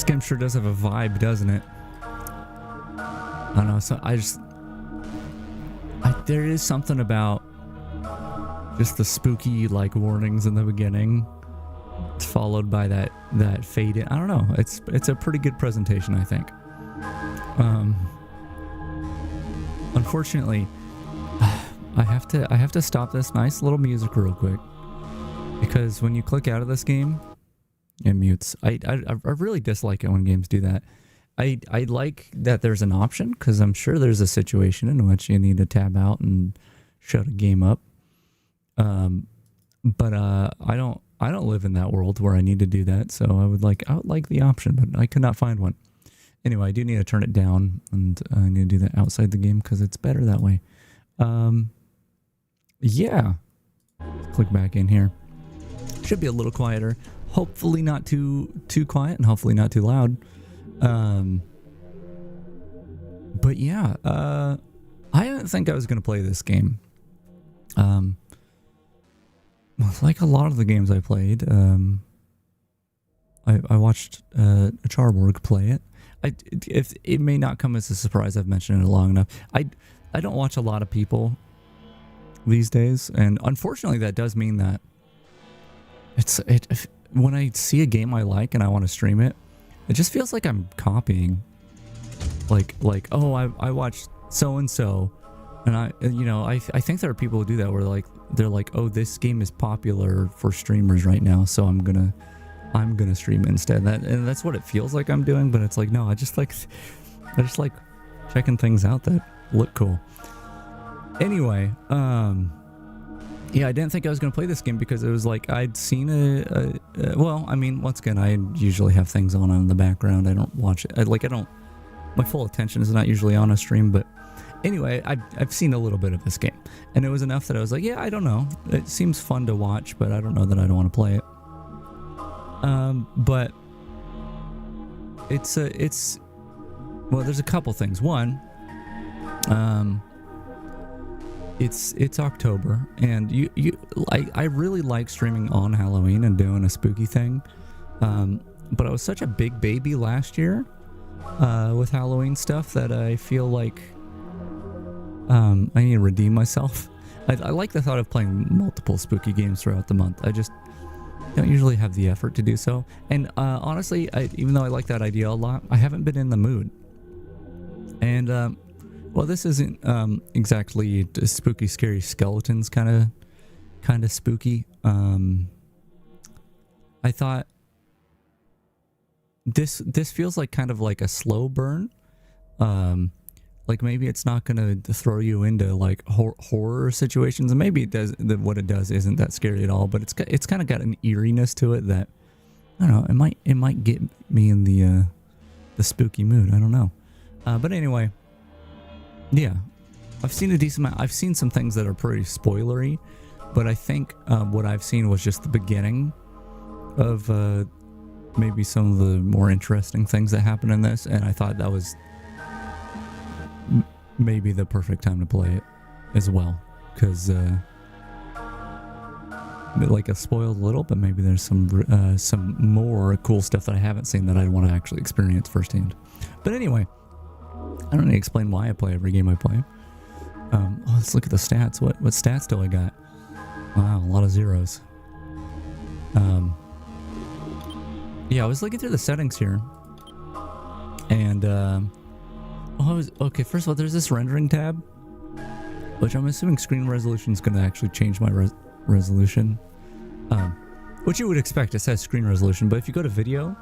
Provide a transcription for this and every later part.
game sure does have a vibe, doesn't it? I don't know. So there is something about just the spooky like warnings in the beginning, followed by that fade in. I don't know. It's a pretty good presentation, I think. Unfortunately, I have to stop this nice little music real quick, because when you click out of this game, it mutes. I really dislike it when games do that. I like that there's an option, because I'm sure there's a situation in which you need to tab out and shut a game up. But I don't live in that world where I need to do that, so I would like the option, but I could not find one. Anyway, I do need to turn it down, and I need to do that outside the game because it's better that way. Yeah. Click back in here. Should be a little quieter. Hopefully not too quiet, and hopefully not too loud. But yeah, I didn't think I was going to play this game. Like a lot of the games I played, I watched Charborg play it. If it may not come as a surprise, I've mentioned it long enough. I don't watch a lot of people these days, and unfortunately, that does mean that when I see a game I like and I want to stream it, it just feels like I'm copying. Like oh, I watched so and so, and I think there are people who do that where they're like, oh, this game is popular for streamers right now, so I'm gonna stream it instead. And that's what it feels like I'm doing, but it's like, no, I just like checking things out that look cool. Anyway, yeah, I didn't think I was gonna play this game because it was like I'd seen well, I mean, once again, I usually have things on in the background. I don't watch it. My full attention is not usually on a stream, but anyway, I've seen a little bit of this game, and it was enough that I was like, yeah, I don't know. It seems fun to watch, but I don't know that I don't want to play it. But it's well, there's a couple things. One, it's October, and I really like streaming on Halloween and doing a spooky thing. But I was such a big baby last year with Halloween stuff that I feel like I need to redeem myself. I like the thought of playing multiple spooky games throughout the month. I just don't usually have the effort to do so. And honestly, even though I like that idea a lot, I haven't been in the mood. And well, this isn't exactly spooky, scary skeletons kind of spooky. I thought this feels like kind of like a slow burn. Like maybe it's not going to throw you into like horror situations, and maybe it does. What it does isn't that scary at all, but it's kind of got an eeriness to it that, I don't know, it might get me in the spooky mood. I don't know, but anyway, yeah, I've seen a decent amount. I've seen some things that are pretty spoilery, but I think what I've seen was just the beginning of maybe some of the more interesting things that happen in this, and I thought that was maybe the perfect time to play it as well, because like a spoiled little, but maybe there's some more cool stuff that I haven't seen that I want to actually experience firsthand. But anyway, I don't need to explain why I play every game I play. Let's look at the stats. What stats do I got? Wow, a lot of zeros. Yeah, I was looking through the settings here, and okay, first of all, there's this rendering tab, which I'm assuming screen resolution is going to actually change my resolution. Which you would expect. It says screen resolution, but if you go to video,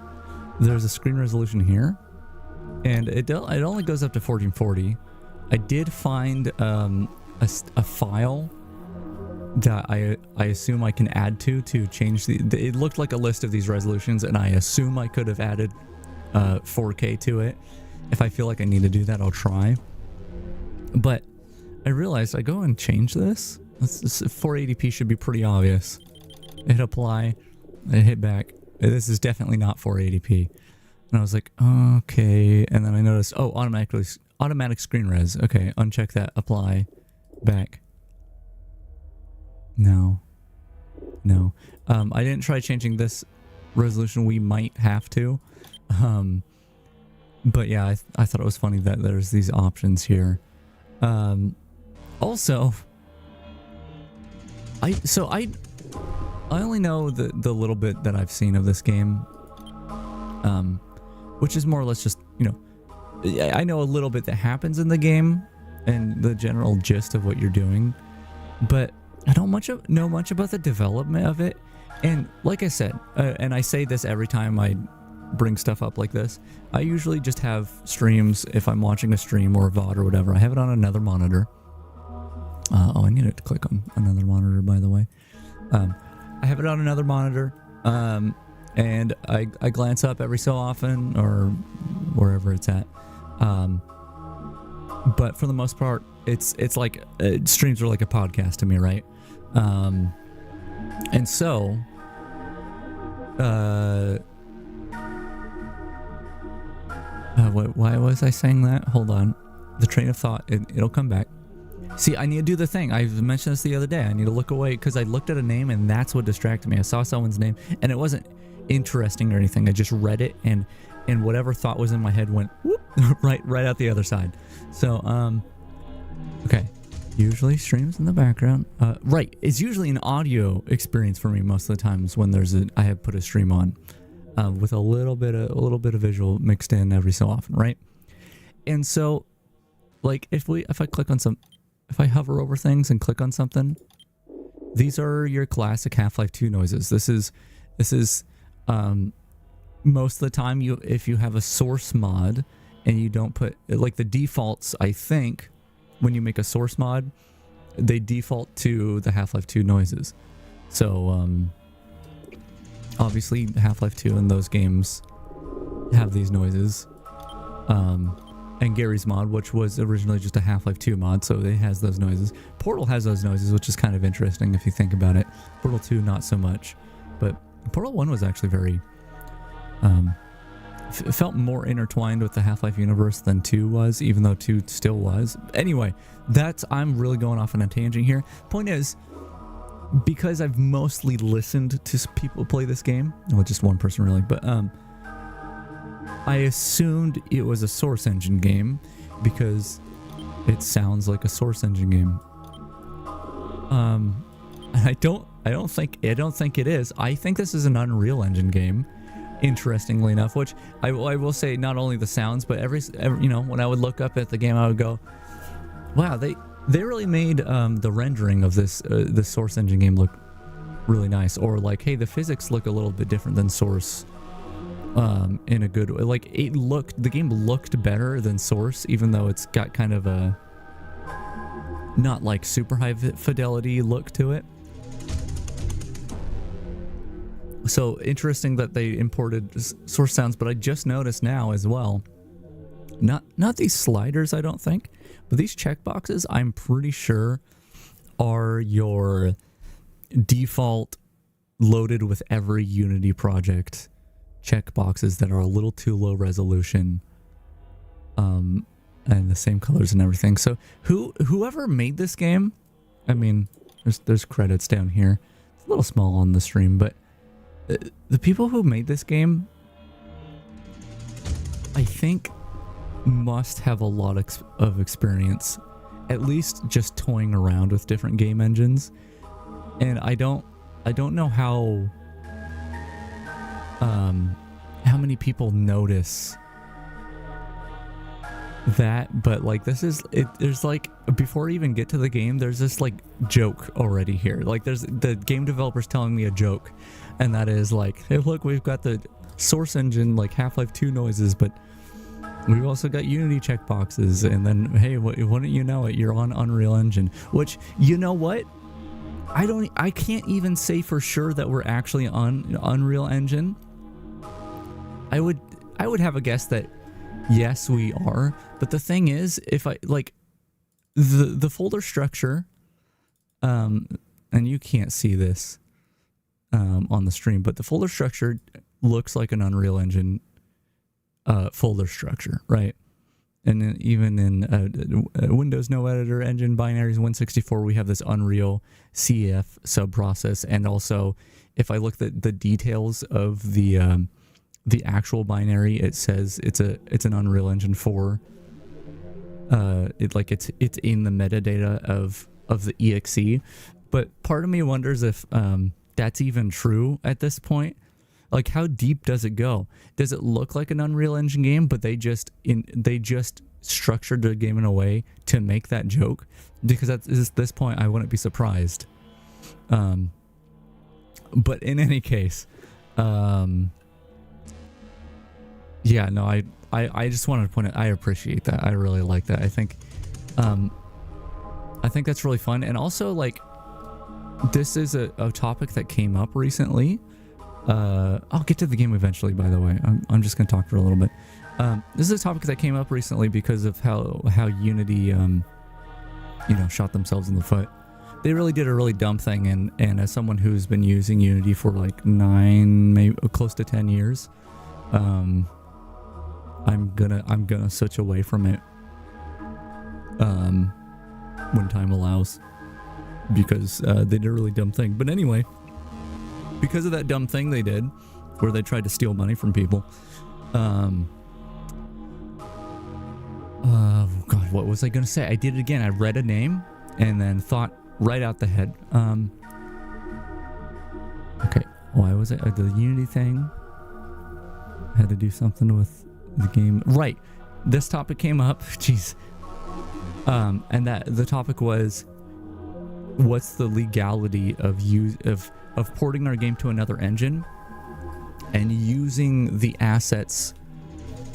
there's a screen resolution here, and it only goes up to 1440. I did find a file that I assume I can add to change it looked like a list of these resolutions, and I assume I could have added 4K to it. If I feel like I need to do that, I'll try. But I realized I go and change this. 480p should be pretty obvious. I hit apply, I hit back. This is definitely not 480p. And I was like, okay. And then I noticed, oh, automatic screen res. Okay, uncheck that. Apply, back. No. I didn't try changing this resolution. We might have to. But yeah, I thought it was funny that there's these options here. Also, I only know the little bit that I've seen of this game, which is more or less just, you know, I know a little bit that happens in the game and the general gist of what you're doing, but I don't know much about the development of it. And like I said, and I say this every time I bring stuff up like this, I usually just have streams. If I'm watching a stream or a VOD or whatever, I have it on another monitor. I needed to click on another monitor, by the way. I have it on another monitor, and I glance up every so often, or wherever it's at. But for the most part, it's like streams are like a podcast to me, right? And so, why was I saying that? Hold on. The train of thought, it'll come back. See, I need to do the thing. I mentioned this the other day. I need to look away because I looked at a name and that's what distracted me. I saw someone's name and it wasn't interesting or anything. I just read it and whatever thought was in my head went whoop, right out the other side. So, okay. Usually streams in the background. Right. It's usually an audio experience for me most of the times when I have put a stream on. With a little bit of visual mixed in every so often, right? And so, like, if I hover over things and click on something, these are your classic Half-Life 2 noises. This is most of the time if you have a source mod and you don't put, like, the defaults, I think, when you make a source mod, they default to the Half-Life 2 noises. So, obviously Half-Life 2 and those games have these noises. And Gary's mod, which was originally just a Half-Life 2 mod, so it has those noises. Portal has those noises, which is kind of interesting if you think about it. Portal 2, not so much. But Portal 1 was actually very... it felt more intertwined with the Half-Life universe than 2 was, even though 2 still was. Anyway, I'm really going off on a tangent here. Point is, because I've mostly listened to people play this game, well, just one person really, but I assumed it was a Source Engine game because it sounds like a Source Engine game. I don't think it is. I think this is an Unreal Engine game. Interestingly enough, which I will say, not only the sounds, but every you know, when I would look up at the game, I would go, wow, they really made the rendering of this Source Engine game look really nice. Or like, hey, the physics look a little bit different than Source in a good way. Like, the game looked better than Source, even though it's got kind of a not like super high fidelity look to it. So interesting that they imported Source sounds, but I just noticed now as well, not these sliders, I don't think, but these checkboxes, I'm pretty sure, are your default loaded with every Unity project checkboxes that are a little too low resolution, and the same colors and everything. So whoever made this game, I mean, there's credits down here. It's a little small on the stream, but the people who made this game, I think, must have a lot of experience, at least just toying around with different game engines. And I don't know how many people notice that, but like, this is it. There's like, before I even get to the game, there's this like joke already here. Like, there's the game developers telling me a joke, and that is like, hey, look, we've got the Source Engine like Half-Life 2 noises, but we've also got Unity checkboxes. And then, hey, wouldn't you know it, you're on Unreal Engine. Which, you know what, I can't even say for sure that we're actually on Unreal Engine. I would have a guess that yes, we are. But the thing is, if I like the folder structure, and you can't see this on the stream, but the folder structure looks like an Unreal Engine folder structure, right? And then even in Windows No Editor Engine binaries 164, we have this Unreal CF subprocess. And also, if I look at the details of the the actual binary, it says it's an Unreal Engine 4. It's in the metadata of the exe, but part of me wonders if that's even true at this point. Like, how deep does it go? Does it look like an Unreal Engine game, but they just structured the game in a way to make that joke? Because at this point, I wouldn't be surprised. But in any case, yeah, no, I just wanted to point out, I appreciate that. I really like that. I think that's really fun. And also, like, this is a topic that came up recently. I'll get to the game eventually, by the way. I'm just going to talk for a little bit. This is a topic that came up recently because of how Unity, shot themselves in the foot. They really did a really dumb thing, and as someone who's been using Unity for like 9, maybe close to 10 years, I'm gonna switch away from it when time allows, because they did a really dumb thing. But anyway, because of that dumb thing they did, where they tried to steal money from people, oh god, what was I gonna say? I did it again. I read a name and then thought right out the head. Okay, why was it the Unity thing? Had to do something with the game, right? This topic came up. Jeez. And that the topic was, what's the legality of porting our game to another engine and using the assets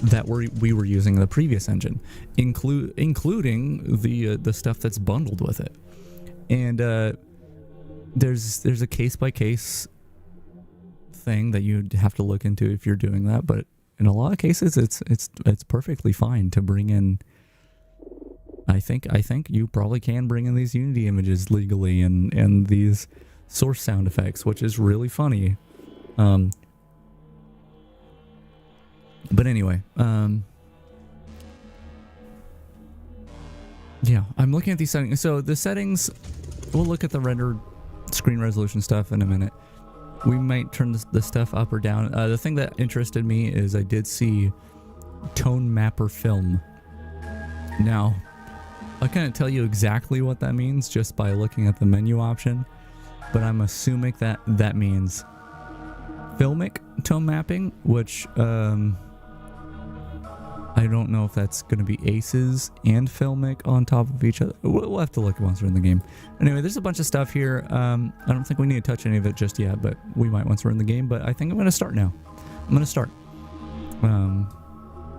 that we were using in the previous engine, including the stuff that's bundled with it. And there's a case by case thing that you'd have to look into if you're doing that, but in a lot of cases it's perfectly fine to bring in. I think you probably can bring in these Unity images legally and these source sound effects, which is really funny. But anyway, yeah, I'm looking at these settings. So the settings, we'll look at the rendered screen resolution stuff in a minute. We might turn the stuff up or down. The thing that interested me is I did see tone mapper film. Now, I can't tell you exactly what that means just by looking at the menu option, but I'm assuming that means filmic tone mapping, which I don't know if that's going to be aces and filmic on top of each other. We'll have to look once we're in the game. Anyway, there's a bunch of stuff here. I don't think we need to touch any of it just yet, but we might once we're in the game. But I think I'm going to start now. I'm going to start.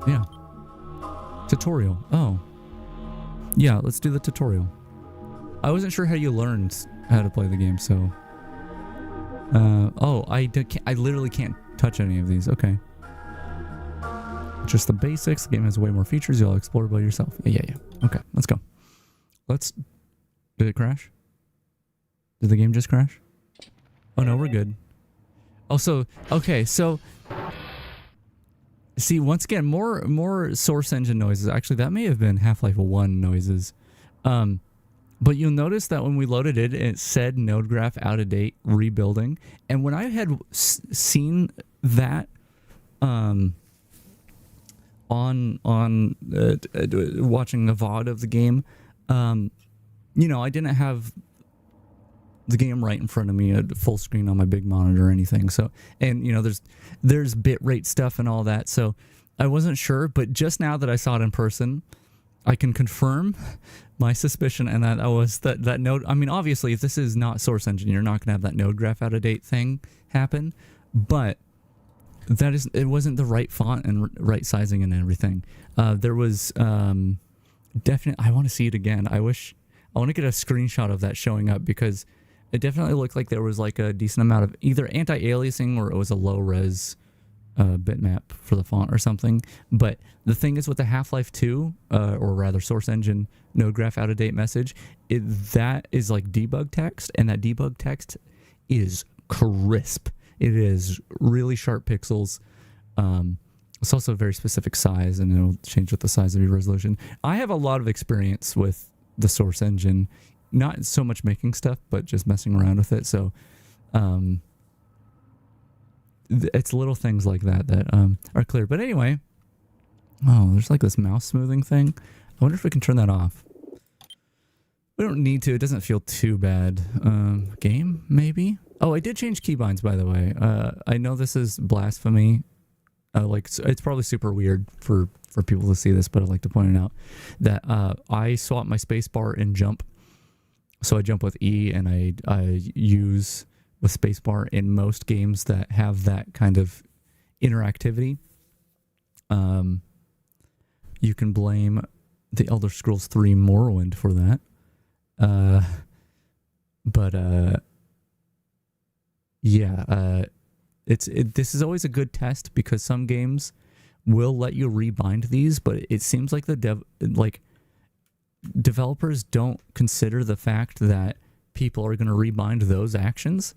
Yeah. Tutorial. Oh. Yeah, let's do the tutorial. I wasn't sure how you learned how to play the game, so... I literally can't touch any of these. Okay. Just the basics. The game has way more features. You'll explore by yourself. Yeah. Okay, let's go. Did it crash? Did the game just crash? Oh no, we're good. Also, okay, so... See, once again, more source engine noises. Actually, that may have been Half-Life 1 noises. But you'll notice that when we loaded it, it said node graph out of date, rebuilding. And when I had seen that on watching the VOD of the game, I didn't have the game right in front of me at full screen on my big monitor or anything. So, and there's bitrate stuff and all that. So I wasn't sure, but just now that I saw it in person, I can confirm my suspicion, and that was that node. I mean, obviously, if this is not Source Engine, you're not going to have that node graph out of date thing happen. But it wasn't the right font and right sizing and everything. There was definitely. I want to see it again. I want to get a screenshot of that showing up, because it definitely looked like there was like a decent amount of either anti-aliasing or it was a low res bitmap for the font or something. But the thing is, with the Half-Life 2, or rather Source Engine node graph out of date message, that is like debug text, and that debug text is crisp. It is really sharp pixels. It's also a very specific size, and it'll change with the size of your resolution. I have a lot of experience with the Source Engine, not so much making stuff, but just messing around with it. So, it's little things like that that are clear. But anyway, oh, there's like this mouse smoothing thing. I wonder if we can turn that off. We don't need to. It doesn't feel too bad. Game, maybe? Oh, I did change keybinds, by the way. I know this is blasphemy. It's probably super weird for people to see this, but I'd like to point it out that I swap my spacebar in jump. So I jump with E, and I use the spacebar in most games that have that kind of interactivity. You can blame the Elder Scrolls 3 Morrowind for that. This is always a good test because some games will let you rebind these, but it seems like developers don't consider the fact that people are going to rebind those actions.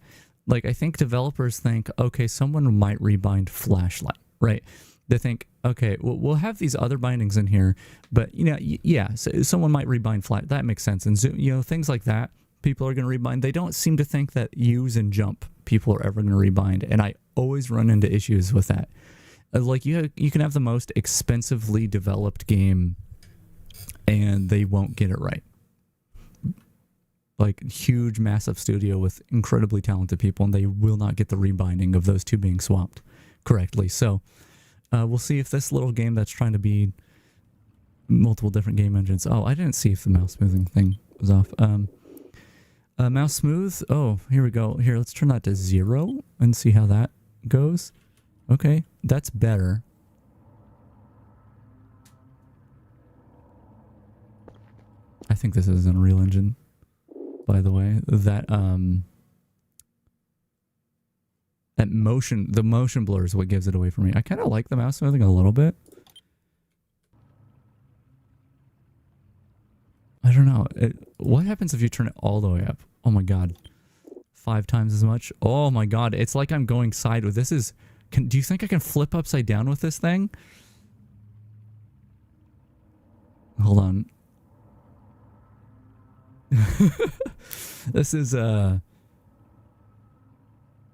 Like, I think developers think, okay, someone might rebind Flashlight, right? They think, okay, we'll have these other bindings in here, but so someone might rebind Flash. That makes sense. And things like that, people are going to rebind. They don't seem to think that use and jump people are ever going to rebind, and I always run into issues with that. Like, you can have the most expensively developed game, and they won't get it right. Like, huge, massive studio with incredibly talented people, and they will not get the rebinding of those two being swapped correctly. So we'll see if this little game that's trying to be multiple different game engines. Oh, I didn't see if the mouse smoothing thing was off. Mouse smooth. Oh, here we go. Here, let's turn that to 0 and see how that goes. Okay, that's better. I think this is Unreal Engine, by the way. That the motion blur is what gives it away for me. I kind of like the mouse smoothing a little bit. I don't know. What happens if you turn it all the way up? Oh my god. 5 times as much? Oh my god. It's like I'm going sideways. This is... do you think I can flip upside down with this thing? Hold on. This is...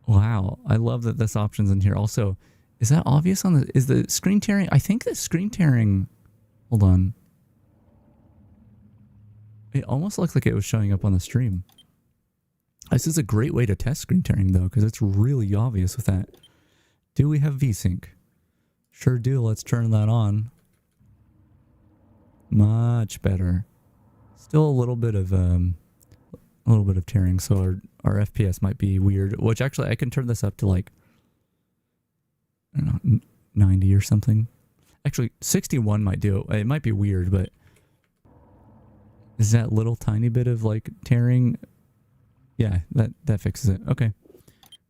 Wow. I love that this option's in here. Also, is that obvious on the... Is the screen tearing... I think the screen tearing... Hold on. It almost looks like it was showing up on the stream. This is a great way to test screen tearing, though, because it's really obvious with that. Do we have VSync? Sure do. Let's turn that on. Much better. Still a little bit of tearing, so our FPS might be weird. Which actually, I can turn this up to like, I don't know, 90 or something. Actually, 61 might do it. It might be weird, but is that little tiny bit of like tearing? Yeah, that fixes it. Okay,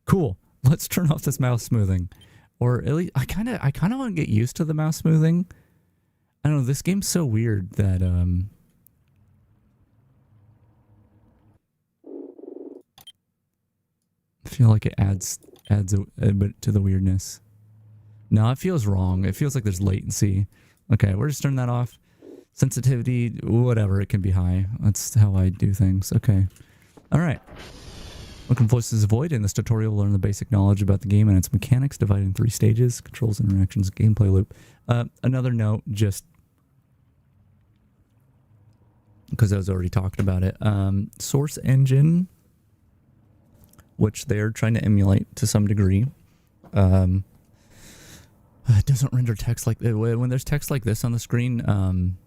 cool. Let's turn off this mouse smoothing, or at least I kind of want to get used to the mouse smoothing. I don't know. This game's so weird that I feel like it adds a bit to the weirdness. No, it feels wrong. It feels like there's latency. Okay, we're just turning that off. Sensitivity, whatever, it can be high. That's how I do things. Okay. Alright. Welcome to Voices Void. In this tutorial, we'll learn the basic knowledge about the game and its mechanics, divided in 3 stages: controls, interactions, gameplay loop. Another note, just because I was already talked about it. Source Engine, which they're trying to emulate to some degree, it doesn't render text like... When there's text like this on the screen,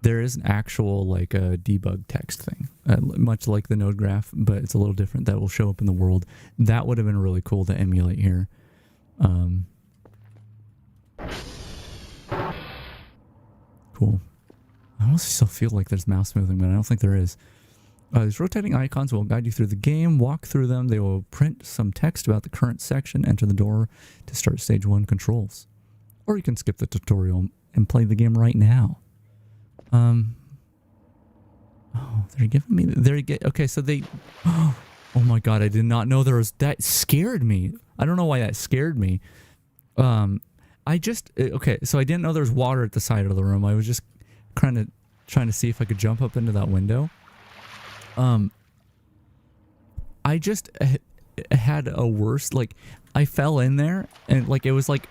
there is an actual like a debug text thing, much like the node graph, but it's a little different. That will show up in the world. That would have been really cool to emulate here. Cool. I almost still feel like there's mouse smoothing, but I don't think there is. These rotating icons will guide you through the game. Walk through them. They will print some text about the current section. Enter the door to start stage 1 controls. Or you can skip the tutorial and play the game right now. Oh, they're giving me... Okay, so they... Oh my god, I did not know there was... That scared me. I don't know why that scared me. Okay, so I didn't know there was water at the side of the room. I was just trying to see if I could jump up into that window. had a worse, like, I fell in there and like it was like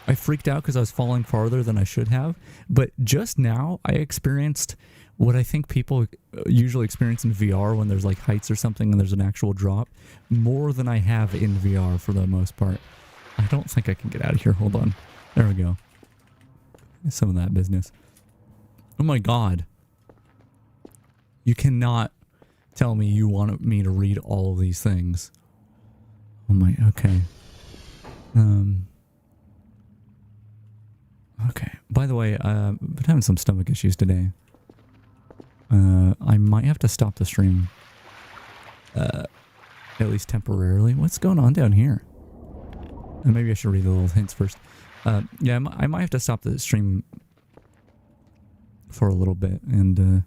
I freaked out because I was falling farther than I should have. But just now I experienced what I think people usually experience in VR when there's like heights or something and there's an actual drop, more than I have in VR for the most part. I don't think I can get out of here. Hold on. There we go. Some of that business. Oh my god. You cannot tell me you want me to read all of these things. Oh my, okay. Okay. By the way, I've been having some stomach issues today. I might have to stop the stream. At least temporarily. What's going on down here? And maybe I should read the little hints first. Yeah, I might have to stop the stream for a little bit and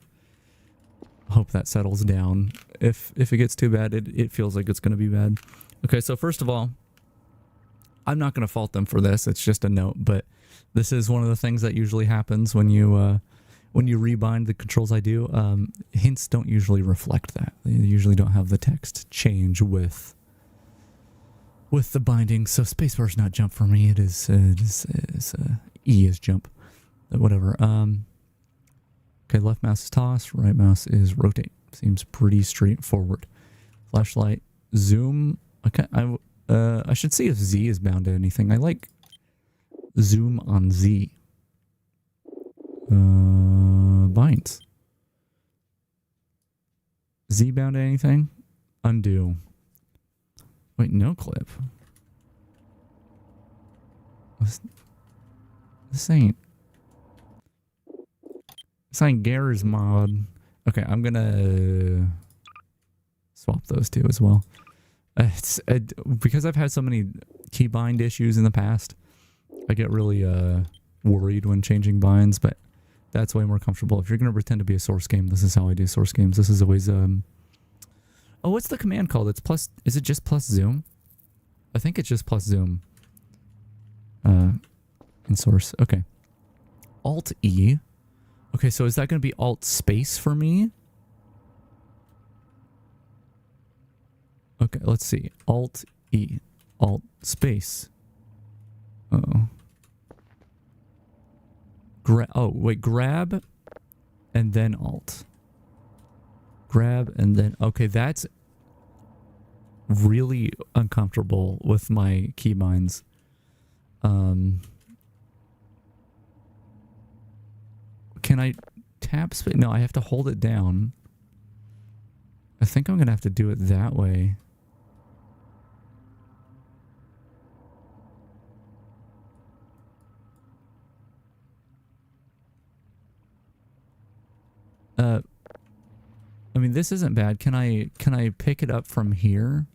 hope that settles down. If it gets too bad, it feels like it's going to be bad. Okay, so first of all, I'm not going to fault them for this. It's just a note, but this is one of the things that usually happens when you rebind the controls I do. Hints don't usually reflect that. They usually don't have the text change with the binding. So spacebar is not jump for me. It is E is jump. Whatever. Okay, left mouse is toss, right mouse is rotate. Seems pretty straightforward. Flashlight, zoom. Okay, I should see if Z is bound to anything. I like zoom on Z. Binds. Z bound to anything? Undo. Wait, no clip. This ain't Gar's mod. Okay, I'm gonna swap those two as well. Because I've had so many keybind issues in the past, I get really worried when changing binds, but that's way more comfortable. If you're gonna pretend to be a source game, this is how I do source games. This is always oh, what's the command called? It's plus. Is it just plus zoom? I think it's just plus zoom. In source. Okay. Alt E. Okay, so is that going to be alt space for me? Okay, let's see. Alt E. Alt space. Uh-oh. Oh, wait. Grab and then alt. Grab and then... Okay, that's really uncomfortable with my keybinds. Can I tap space? No, I have to hold it down. I think I'm going to have to do it that way. I mean, this isn't bad. Can I pick it up from here?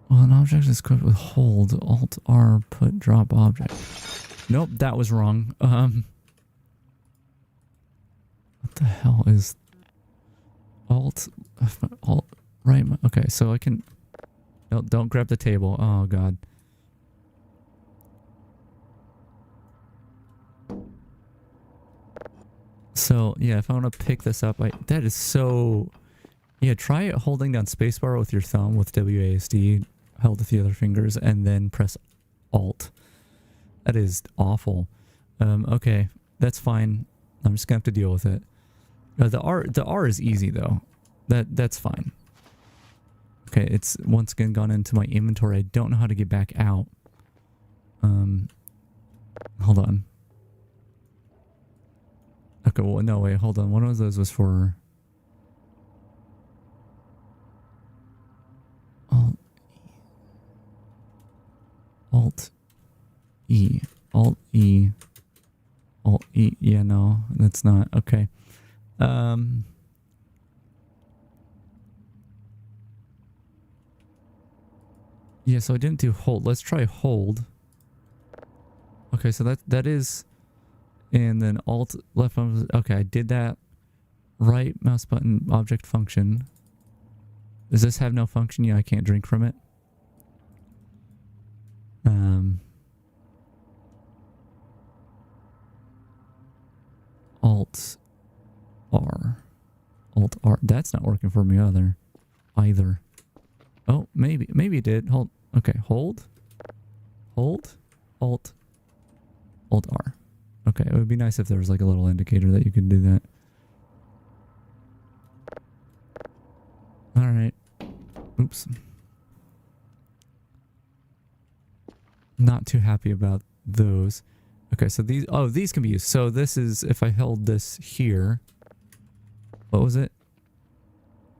Well, an object is equipped with hold, alt R, put, drop object. Nope, that was wrong. What the hell is alt right? Okay, so I can. No, don't grab the table. Oh god. So yeah, if I want to pick this up, that is so. Yeah, try holding down spacebar with your thumb with WASD held with the other fingers, and then press alt. That is awful. Okay, that's fine. I'm just gonna have to deal with it. The R is easy though. That's fine. Okay, it's once again gone into my inventory. I don't know how to get back out. Hold on. Okay, well, no, wait, hold on. One of those was for... Alt E. Alt E. Alt E. Yeah, no, that's not. Okay. Yeah, so I didn't do hold. Let's try hold. Okay, so that is... And then alt left mouse. Okay, I did that. Right mouse button object function. Does this have no function? Yeah, I can't drink from it. Alt R. Alt R. That's not working for me either. Oh, maybe it did. Hold. Okay, hold. Alt R. Okay, it would be nice if there was like a little indicator that you could do that. All right. Oops. Not too happy about those. Okay, so these can be used. So this is, if I held this here, what was it?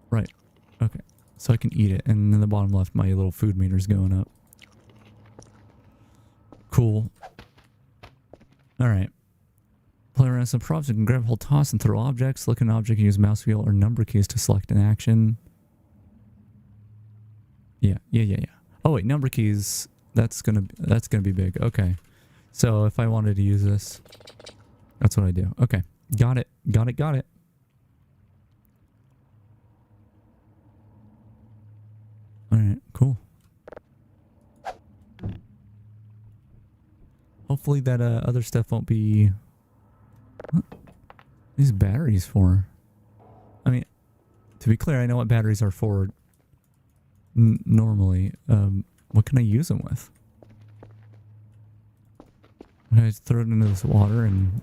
Right. Okay. So I can eat it. And in the bottom left, my little food meter's going up. Cool. All right. Play around some props. You can grab, hold, toss, and throw objects. Select an object and use mouse wheel or number keys to select an action. Yeah. Oh wait, number keys. That's gonna be big. Okay. So if I wanted to use this, that's what I do. Okay. Got it. All right. Cool. Hopefully that other stuff won't be... What are these batteries for? I mean, to be clear, I know what batteries are for normally. What can I use them with? Can I just throw it into this water and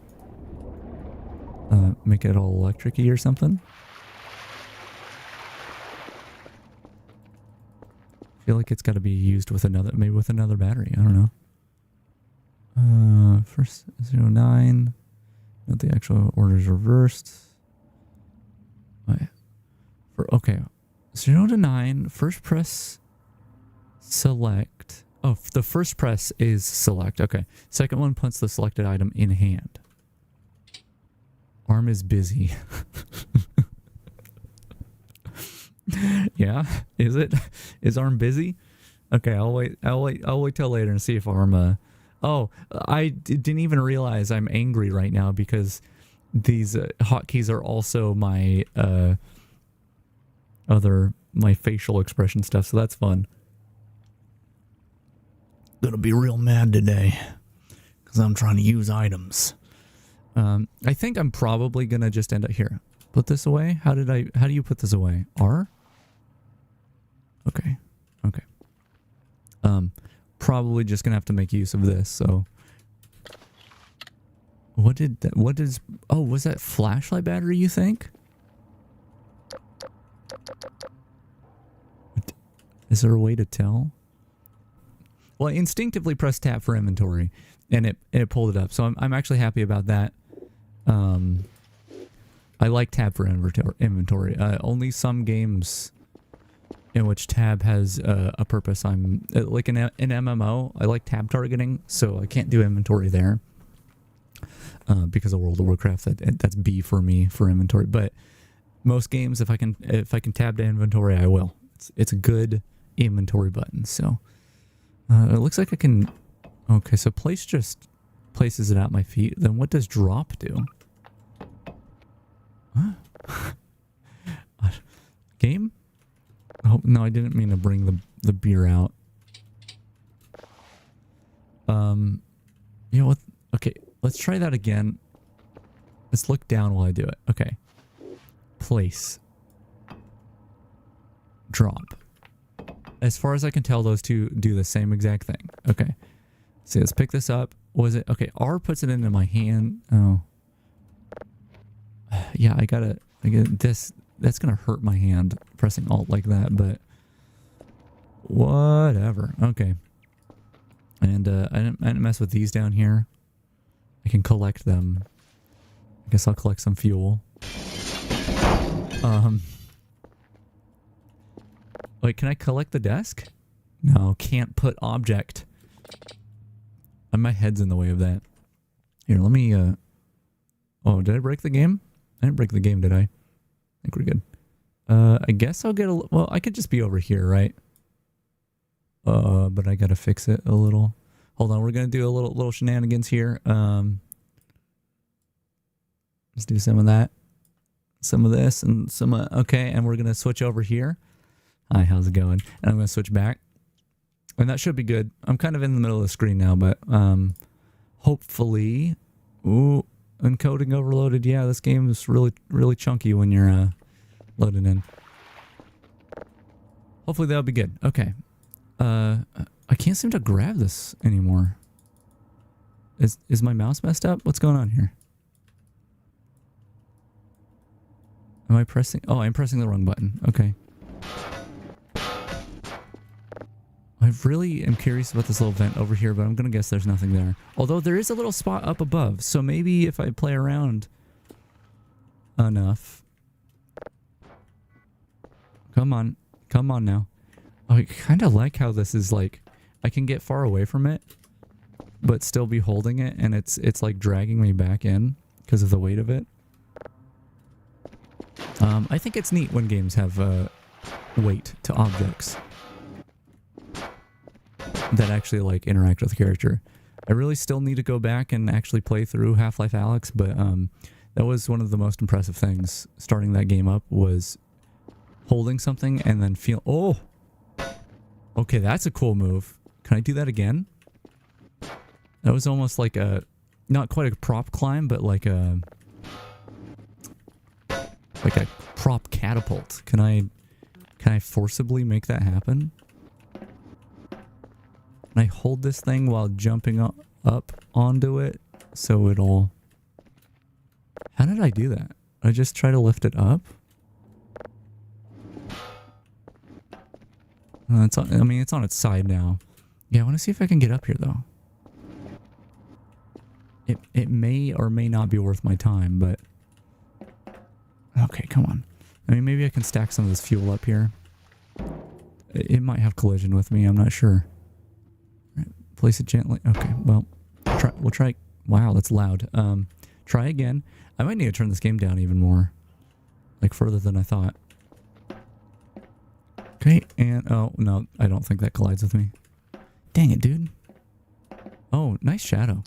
make it all electric-y or something? I feel like it's got to be used with maybe with another battery. I don't know. First 09. Not the actual order's reversed. Okay. 0 to 9. First press select. Oh, the first press is select. Okay. Second one puts the selected item in hand. Arm is busy. Yeah, is it? Is arm busy? Okay, I'll wait till later and see if arm oh, I didn't even realize I'm angry right now because these hotkeys are also my my facial expression stuff, so that's fun. Gonna be real mad today because I'm trying to use items. I think I'm probably gonna just end up here. Put this away. How do you put this away? R? Okay. Probably just gonna have to make use of this, so. What is, oh, was that flashlight battery, you think? Is there a way to tell? Well, I instinctively pressed tab for inventory, and it pulled it up, so I'm actually happy about that. I like tab for inventory. Only some games in which tab has a purpose. I'm like in MMO, I like tab targeting, so I can't do inventory there because of World of Warcraft. That's B for me for inventory. But most games, if I can tab to inventory, I will. It's a good inventory button. So it looks like I can. Okay, so place just places it at my feet. Then what does drop do? Huh? Game? Oh, no, I didn't mean to bring the beer out. You know what? Okay, let's try that again. Let's look down while I do it. Okay. Place. Drop. As far as I can tell, those two do the same exact thing. Okay. So let's pick this up. Was it? Okay, R puts it into my hand. Oh. Yeah, I get this. That's gonna hurt my hand pressing Alt like that, but whatever. Okay. And I didn't mess with these down here. I can collect them. I guess I'll collect some fuel. Wait, can I collect the desk? No, can't put object. My head's in the way of that. Here, let me oh, did I break the game? I didn't break the game, did I? I think we're good. I guess I'll get a... Well, I could just be over here, right? But I gotta fix it a little. Hold on, we're gonna do a little shenanigans here. Let's do some of that. Some of this and some... okay, and we're gonna switch over here. Hi, how's it going? And I'm gonna switch back. And that should be good. I'm kind of in the middle of the screen now, but hopefully... Ooh, encoding overloaded. Yeah, this game is really chunky when you're loading in. Hopefully that'll be good. Okay. I can't seem to grab this anymore. Is my mouse messed up? What's going on here? Am I pressing? Oh, I'm pressing the wrong button. Okay. I really am curious about this little vent over here, but I'm going to guess there's nothing there. Although there is a little spot up above, so maybe if I play around enough. Come on. Come on now. I kind of like how this is like, I can get far away from it, but still be holding it, and it's like dragging me back in because of the weight of it. I think it's neat when games have weight to objects that actually like interact with the character. I really still need to go back and actually play through Half-Life Alyx, but that was one of the most impressive things starting that game up, was holding something and then feel, oh, okay, that's a cool move. Can I do that again? That was almost like a, not quite a prop climb, but like a prop catapult. Can I forcibly make that happen? Can I hold this thing while jumping up onto it so it'll... How did I do that? I just try to lift it up? It's on, I mean, it's on its side now. Yeah, I want to see if I can get up here, though. It may or may not be worth my time, but... Okay, come on. I mean, maybe I can stack some of this fuel up here. It might have collision with me, I'm not sure. Right, place it gently. Okay, well, we'll try... Wow, that's loud. Try again. I might need to turn this game down even more. Like, further than I thought. Okay, and... Oh, no, I don't think that collides with me. Dang it, dude. Oh, nice shadow.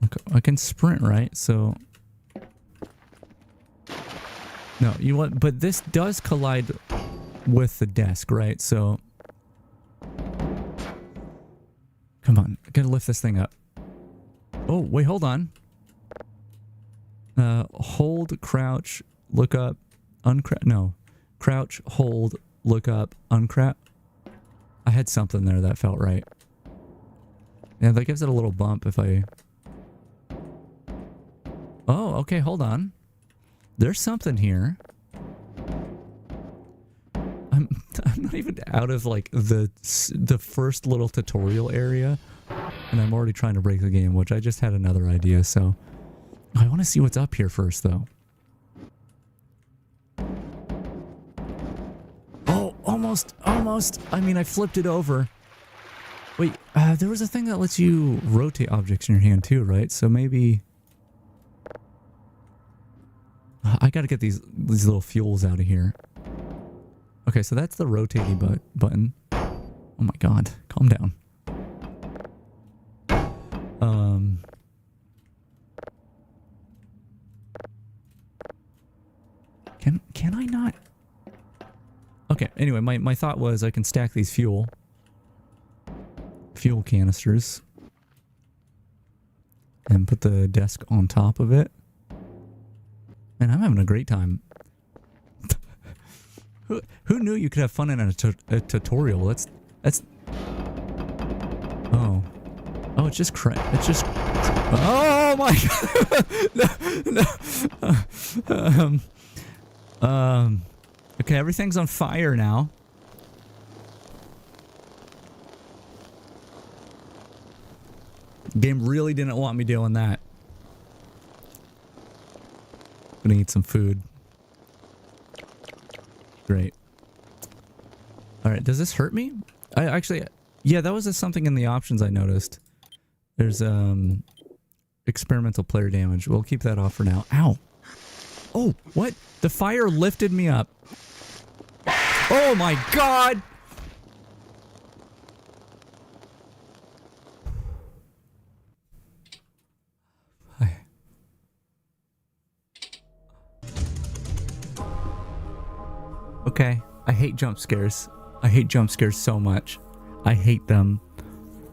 Look, I can sprint, right? So... No, you know what? But this does collide with the desk, right? So... Come on, I gotta lift this thing up. Oh, wait, hold on. Hold, crouch, look up, uncrouch. No. Crouch, hold, look up, uncrouch. I had something there that felt right. Yeah, that gives it a little bump if I... Oh, okay, hold on. There's something here. I'm not even out of like the first little tutorial area, and I'm already trying to break the game, which I just had another idea, so I want to see what's up here first though. Oh, almost. I mean, I flipped it over. Wait, there was a thing that lets you rotate objects in your hand too, right? So maybe I gotta get these little fuels out of here. Okay, so that's the rotating button. Oh my god, calm down. Can I not? Okay, anyway, my thought was I can stack these fuel canisters and put the desk on top of it. Man, I'm having a great time. Who knew you could have fun in a tutorial? That's oh, it's just oh my god. No. Okay, everything's on fire now. Game really didn't want me doing that. Gonna eat some food. Great. Alright, does this hurt me? I actually... Yeah, that was something in the options I noticed. There's, experimental player damage. We'll keep that off for now. Ow! Oh, what? The fire lifted me up. Oh my god! Okay, I hate jump scares. I hate jump scares so much. I hate them.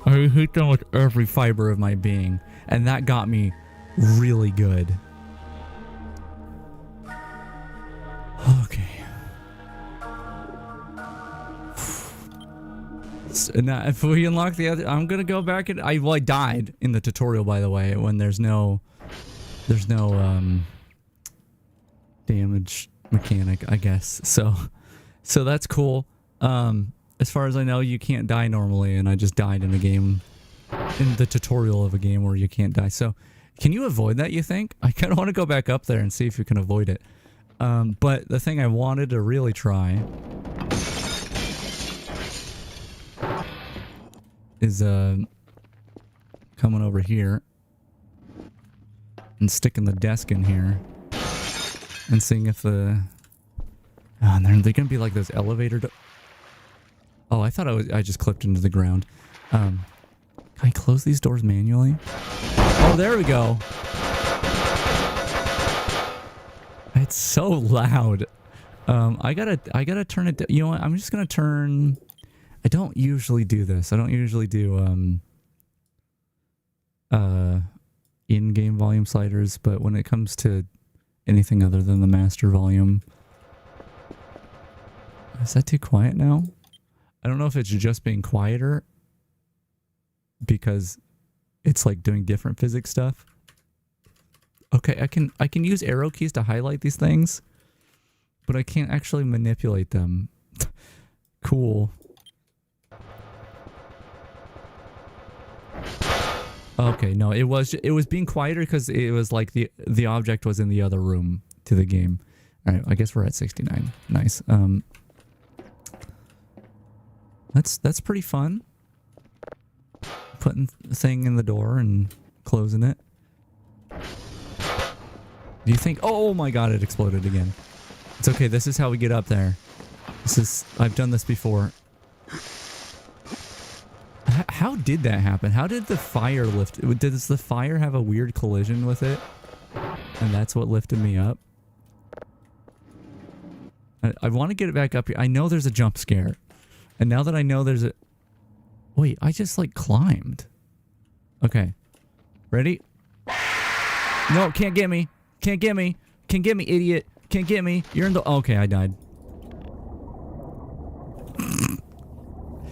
I hate them with every fiber of my being. And that got me really good. Now, if we unlock the other, I'm gonna go back and I died in the tutorial, by the way, when there's no damage mechanic, I guess. So that's cool. As far as I know, you can't die normally, and I just died in a game, in the tutorial of a game where you can't die. So can you avoid that, you think? I kind of want to go back up there and see if you can avoid it. But the thing I wanted to really try is coming over here and sticking the desk in here and seeing if the... Oh, they're gonna be like those elevator... Oh, I thought I just clipped into the ground. Can I close these doors manually? Oh, there we go. It's so loud. I gotta turn it down. You know what? I'm just gonna turn... I don't usually do this. I don't usually do in-game volume sliders, but when it comes to anything other than the master volume... Is that too quiet now? I don't know if it's just being quieter because it's like doing different physics stuff. Okay, I can use arrow keys to highlight these things, but I can't actually manipulate them. Cool. Okay, no, it was being quieter because it was like the object was in the other room to the game. All right, I guess we're at 69. Nice. That's pretty fun. Putting the thing in the door and closing it. Do you think... Oh my god, it exploded again. It's okay, this is how we get up there. I've done this before. How did that happen? How did the fire lift? Does the fire have a weird collision with it? And that's what lifted me up? I want to get it back up here. I know there's a jump scare. And now that I know there's a... Wait, I just like climbed. Okay. Ready? No, can't get me. Can't get me. Can't get me, idiot. Can't get me. You're in the... Okay, I died.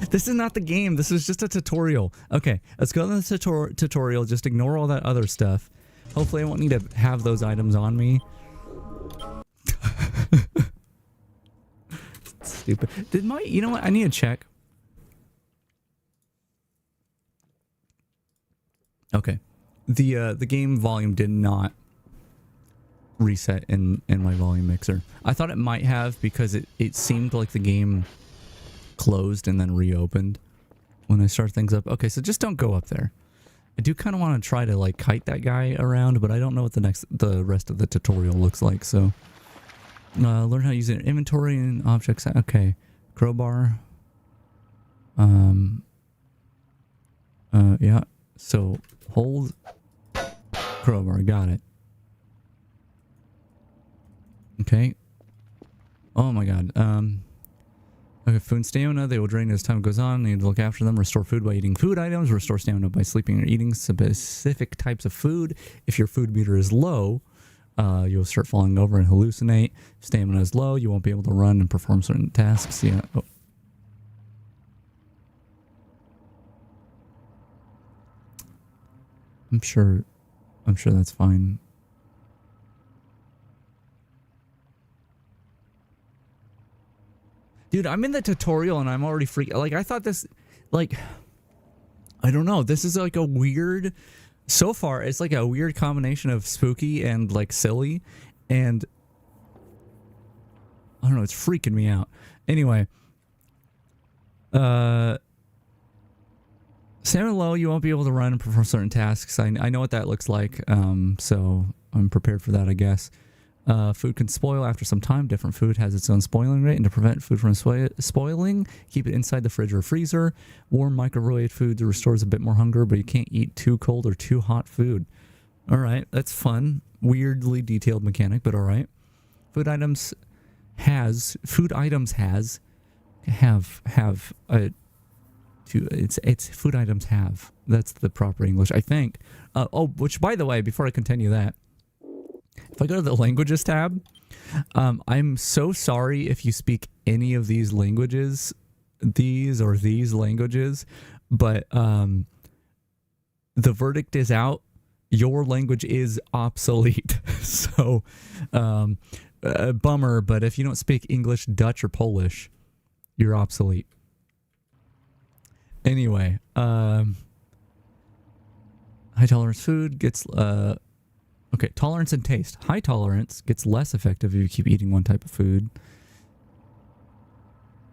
This is not the game. This is just a tutorial. Okay, let's go to the tutorial. Just ignore all that other stuff. Hopefully I won't need to have those items on me. Stupid. Did my... You know what? I need to check. Okay. The game volume did not reset in my volume mixer. I thought it might have because it seemed like the game closed and then reopened when I start things up. Okay, so just don't go up there. I do kind of want to try to like kite that guy around, but I don't know what the rest of the tutorial looks like. So learn how to use an inventory and objects. Okay, crowbar. Yeah. So hold crowbar. Got it. Okay. Oh my god. Okay, food and stamina, they will drain as time goes on. You need to look after them. Restore food by eating food items. Restore stamina by sleeping or eating specific types of food. If your food meter is low, you'll start falling over and hallucinate. If stamina is low, you won't be able to run and perform certain tasks. Yeah. Oh. I'm sure that's fine. Dude, I'm in the tutorial and I'm already freaked. Like, I thought this, like, I don't know. This is like a weird, so far, it's like a weird combination of spooky and like silly. And I don't know, it's freaking me out. Anyway, stamina low, you won't be able to run and perform certain tasks. I know what that looks like. So I'm prepared for that, I guess. Food can spoil after some time. Different food has its own spoiling rate, and to prevent food from spoiling, keep it inside the fridge or freezer. Warm microwave food restores a bit more hunger, but you can't eat too cold or too hot food. All right, that's fun. Weirdly detailed mechanic, but all right. Food items have food items have. That's the proper English, I think. Which by the way, before I continue that. If I go to the languages tab, I'm so sorry if you speak any of these languages. these languages, but the verdict is out. Your language is obsolete. So, bummer, but if you don't speak English, Dutch, or Polish, you're obsolete. Anyway, high tolerance food gets, okay, tolerance and taste. High tolerance gets less effective if you keep eating one type of food.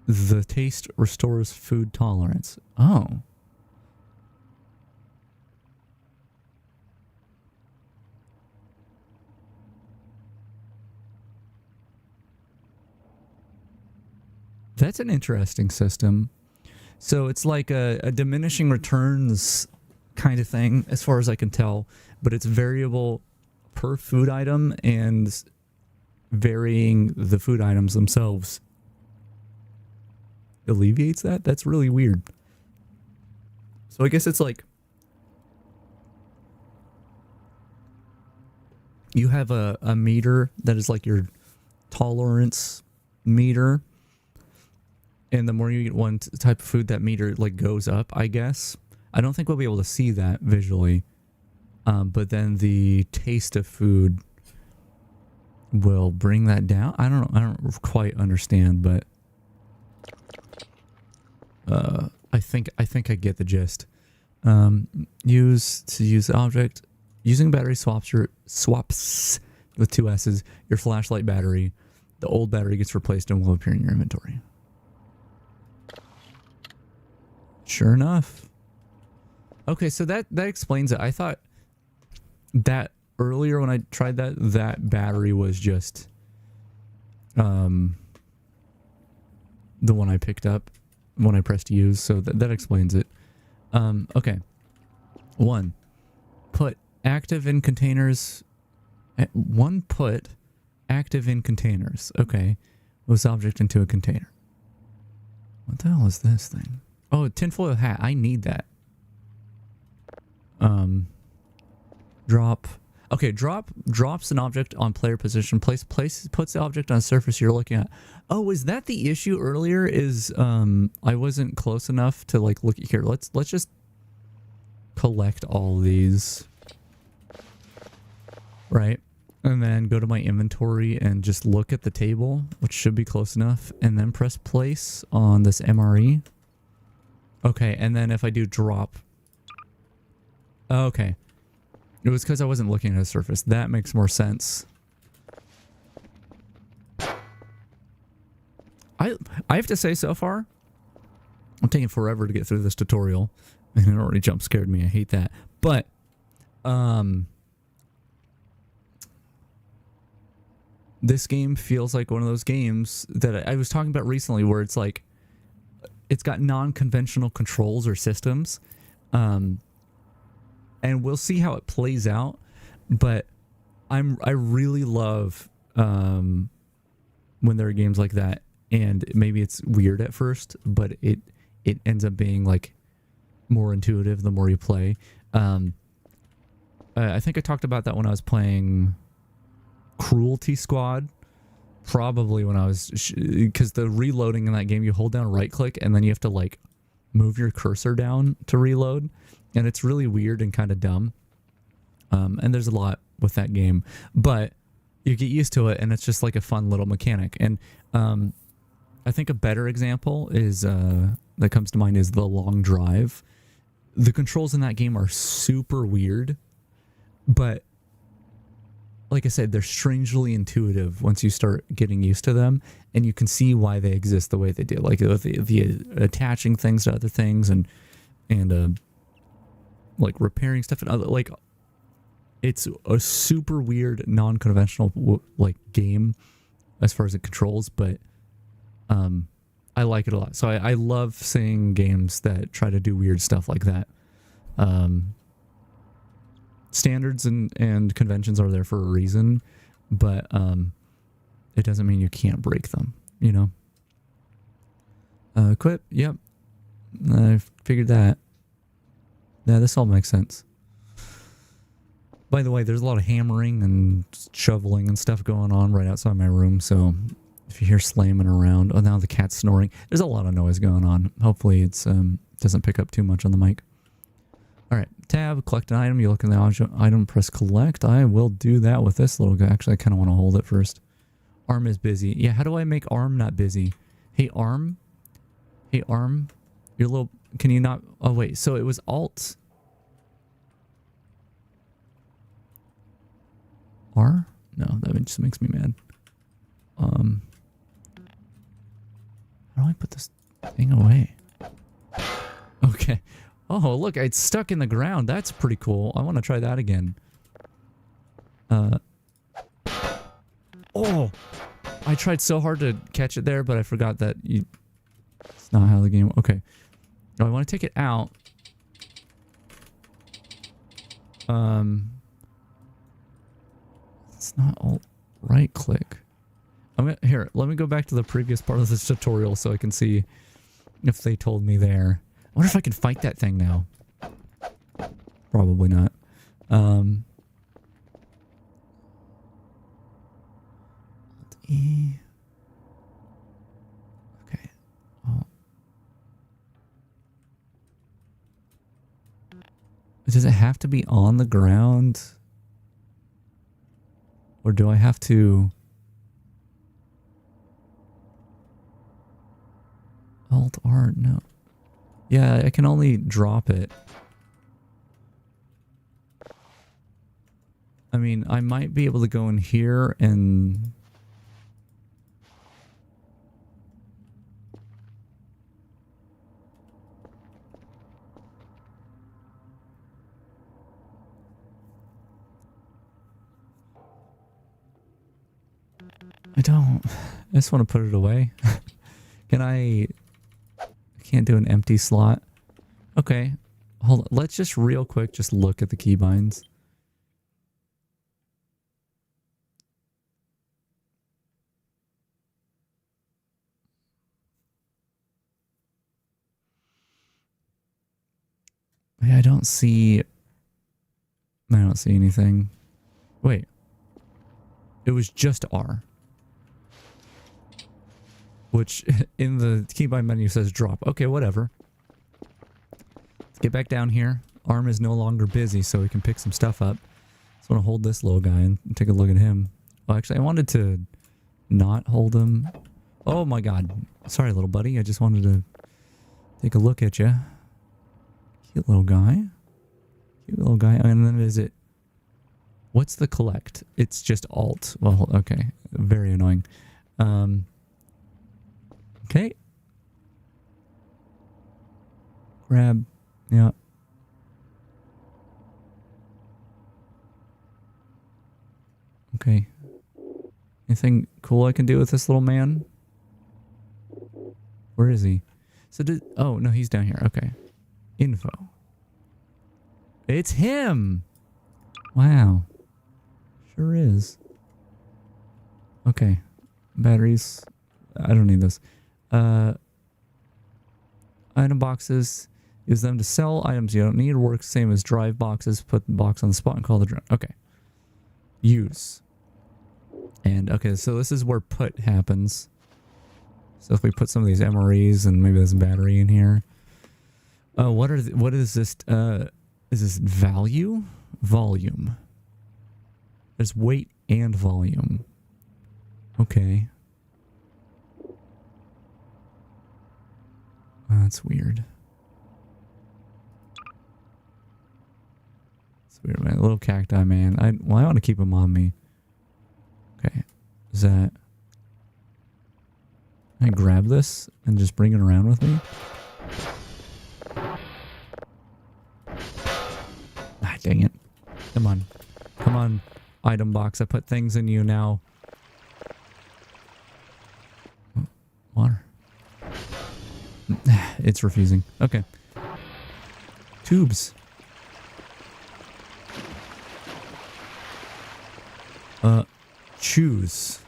The taste restores food tolerance. Oh. That's an interesting system. So it's like a diminishing returns kind of thing, as far as I can tell, but it's variable per food item and varying the food items themselves alleviates that. That's really weird. So I guess it's like you have a meter that is like your tolerance meter, and the more you eat one type of food, that meter like goes up, I guess. I don't think we'll be able to see that visually, but then the taste of food will bring that down. I don't quite understand, but I think I get the gist. Use the object. Using battery swaps with 2 S's your flashlight battery. The old battery gets replaced and will appear in your inventory. Sure enough. Okay, so that explains it. I thought that earlier when I tried that battery was just the one I picked up when I pressed use, so that explains it. Okay. 1. Put active in containers. 1 put active in containers. Okay. Moves object into a container. What the hell is this thing? Oh, tinfoil hat. I need that. Drop. Okay, drops an object on player position. Puts the object on a surface you're looking at. Oh, is that the issue earlier? Is I wasn't close enough to like look here. Let's just collect all these. Right? And then go to my inventory and just look at the table, which should be close enough, and then press place on this MRE. Okay, and then if I do drop. Okay. It was because I wasn't looking at a surface. That makes more sense. I have to say, so far, I'm taking forever to get through this tutorial, and it already jump scared me. I hate that. But, this game feels like one of those games that I was talking about recently, where it's like, it's got non-conventional controls or systems, and we'll see how it plays out. But I really love when there are games like that, and maybe it's weird at first, but it ends up being like more intuitive the more you play. I think I talked about that when I was playing Cruelty Squad, probably when I was, because the reloading in that game, you hold down right click and then you have to like move your cursor down to reload, and it's really weird and kind of dumb. And there's a lot with that game, but you get used to it, and it's just like a fun little mechanic. And I think a better example is that comes to mind is The Long Drive. The controls in that game are super weird, but like I said, they're strangely intuitive once you start getting used to them, and you can see why they exist the way they do. Like the attaching things to other things, and like repairing stuff, and other, like, it's a super weird, non-conventional like game as far as it controls, but I like it a lot. So I love seeing games that try to do weird stuff like that. Standards and conventions are there for a reason, but it doesn't mean you can't break them, you know? Equip, yep. I figured that. Yeah, this all makes sense. By the way, there's a lot of hammering and shoveling and stuff going on right outside my room, so If you hear slamming around. Oh, now the cat's snoring. There's a lot of noise going on. Hopefully it's doesn't pick up too much on the mic. Alright, tab, collect an item. You look in the item, press collect. I will do that with this little guy. Actually, I kind of want to hold it first. Arm is busy. Yeah, how do I make arm not busy? Hey, arm. Hey, arm. Your little... Can you not... Oh, wait. So it was alt. R? No, that just makes me mad. How do I put this thing away? Okay. Oh, look, it's stuck in the ground. That's pretty cool. I want to try that again. Oh! I tried so hard to catch it there, but I forgot that you... It's not how the game... Okay. Oh, I want to take it out. It's not alt right click. Here, let me go back to the previous part of this tutorial so I can see if they told me there. I wonder if I can fight that thing now. Probably not. E. Okay. Oh. Does it have to be on the ground? Or do I have to... Alt R? No. Yeah, I can only drop it. I mean, I might be able to go in here and... I don't. I just want to put it away. Can I can't do an empty slot. Okay. Hold on. Let's just real quick just look at the keybinds. I don't see anything. Wait. It was just R. Which in the keybind menu says drop. Okay, whatever. Let's get back down here. Arm is no longer busy, so we can pick some stuff up. Just want to hold this little guy and take a look at him. Oh, actually, I wanted to not hold him. Oh my god. Sorry, little buddy. I just wanted to take a look at you. Cute little guy. Cute little guy. And then is it... What's the collect? It's just alt. Well, okay. Very annoying. Okay. Grab. Yeah. Okay. Anything cool I can do with this little man? Where is he? So did... Oh, no, he's down here. Okay. Info. It's him! Wow. Sure is. Okay. Batteries. I don't need this. Item boxes. Use them to sell items you don't need. Works same as drive boxes. Put the box on the spot and call the drone. Okay. Use. And okay, so this is where put happens. So if we put some of these MREs and maybe there's a battery in here. What is this? Is this value? Volume. There's weight and volume. Okay. That's weird. It's weird, man. Little cacti, man. I want to keep him on me. Okay. Is that... Can I grab this and just bring it around with me? Ah, dang it. Come on. Come on, item box. I put things in you now. Oh, water. It's refusing. Okay. Tubes. Choose.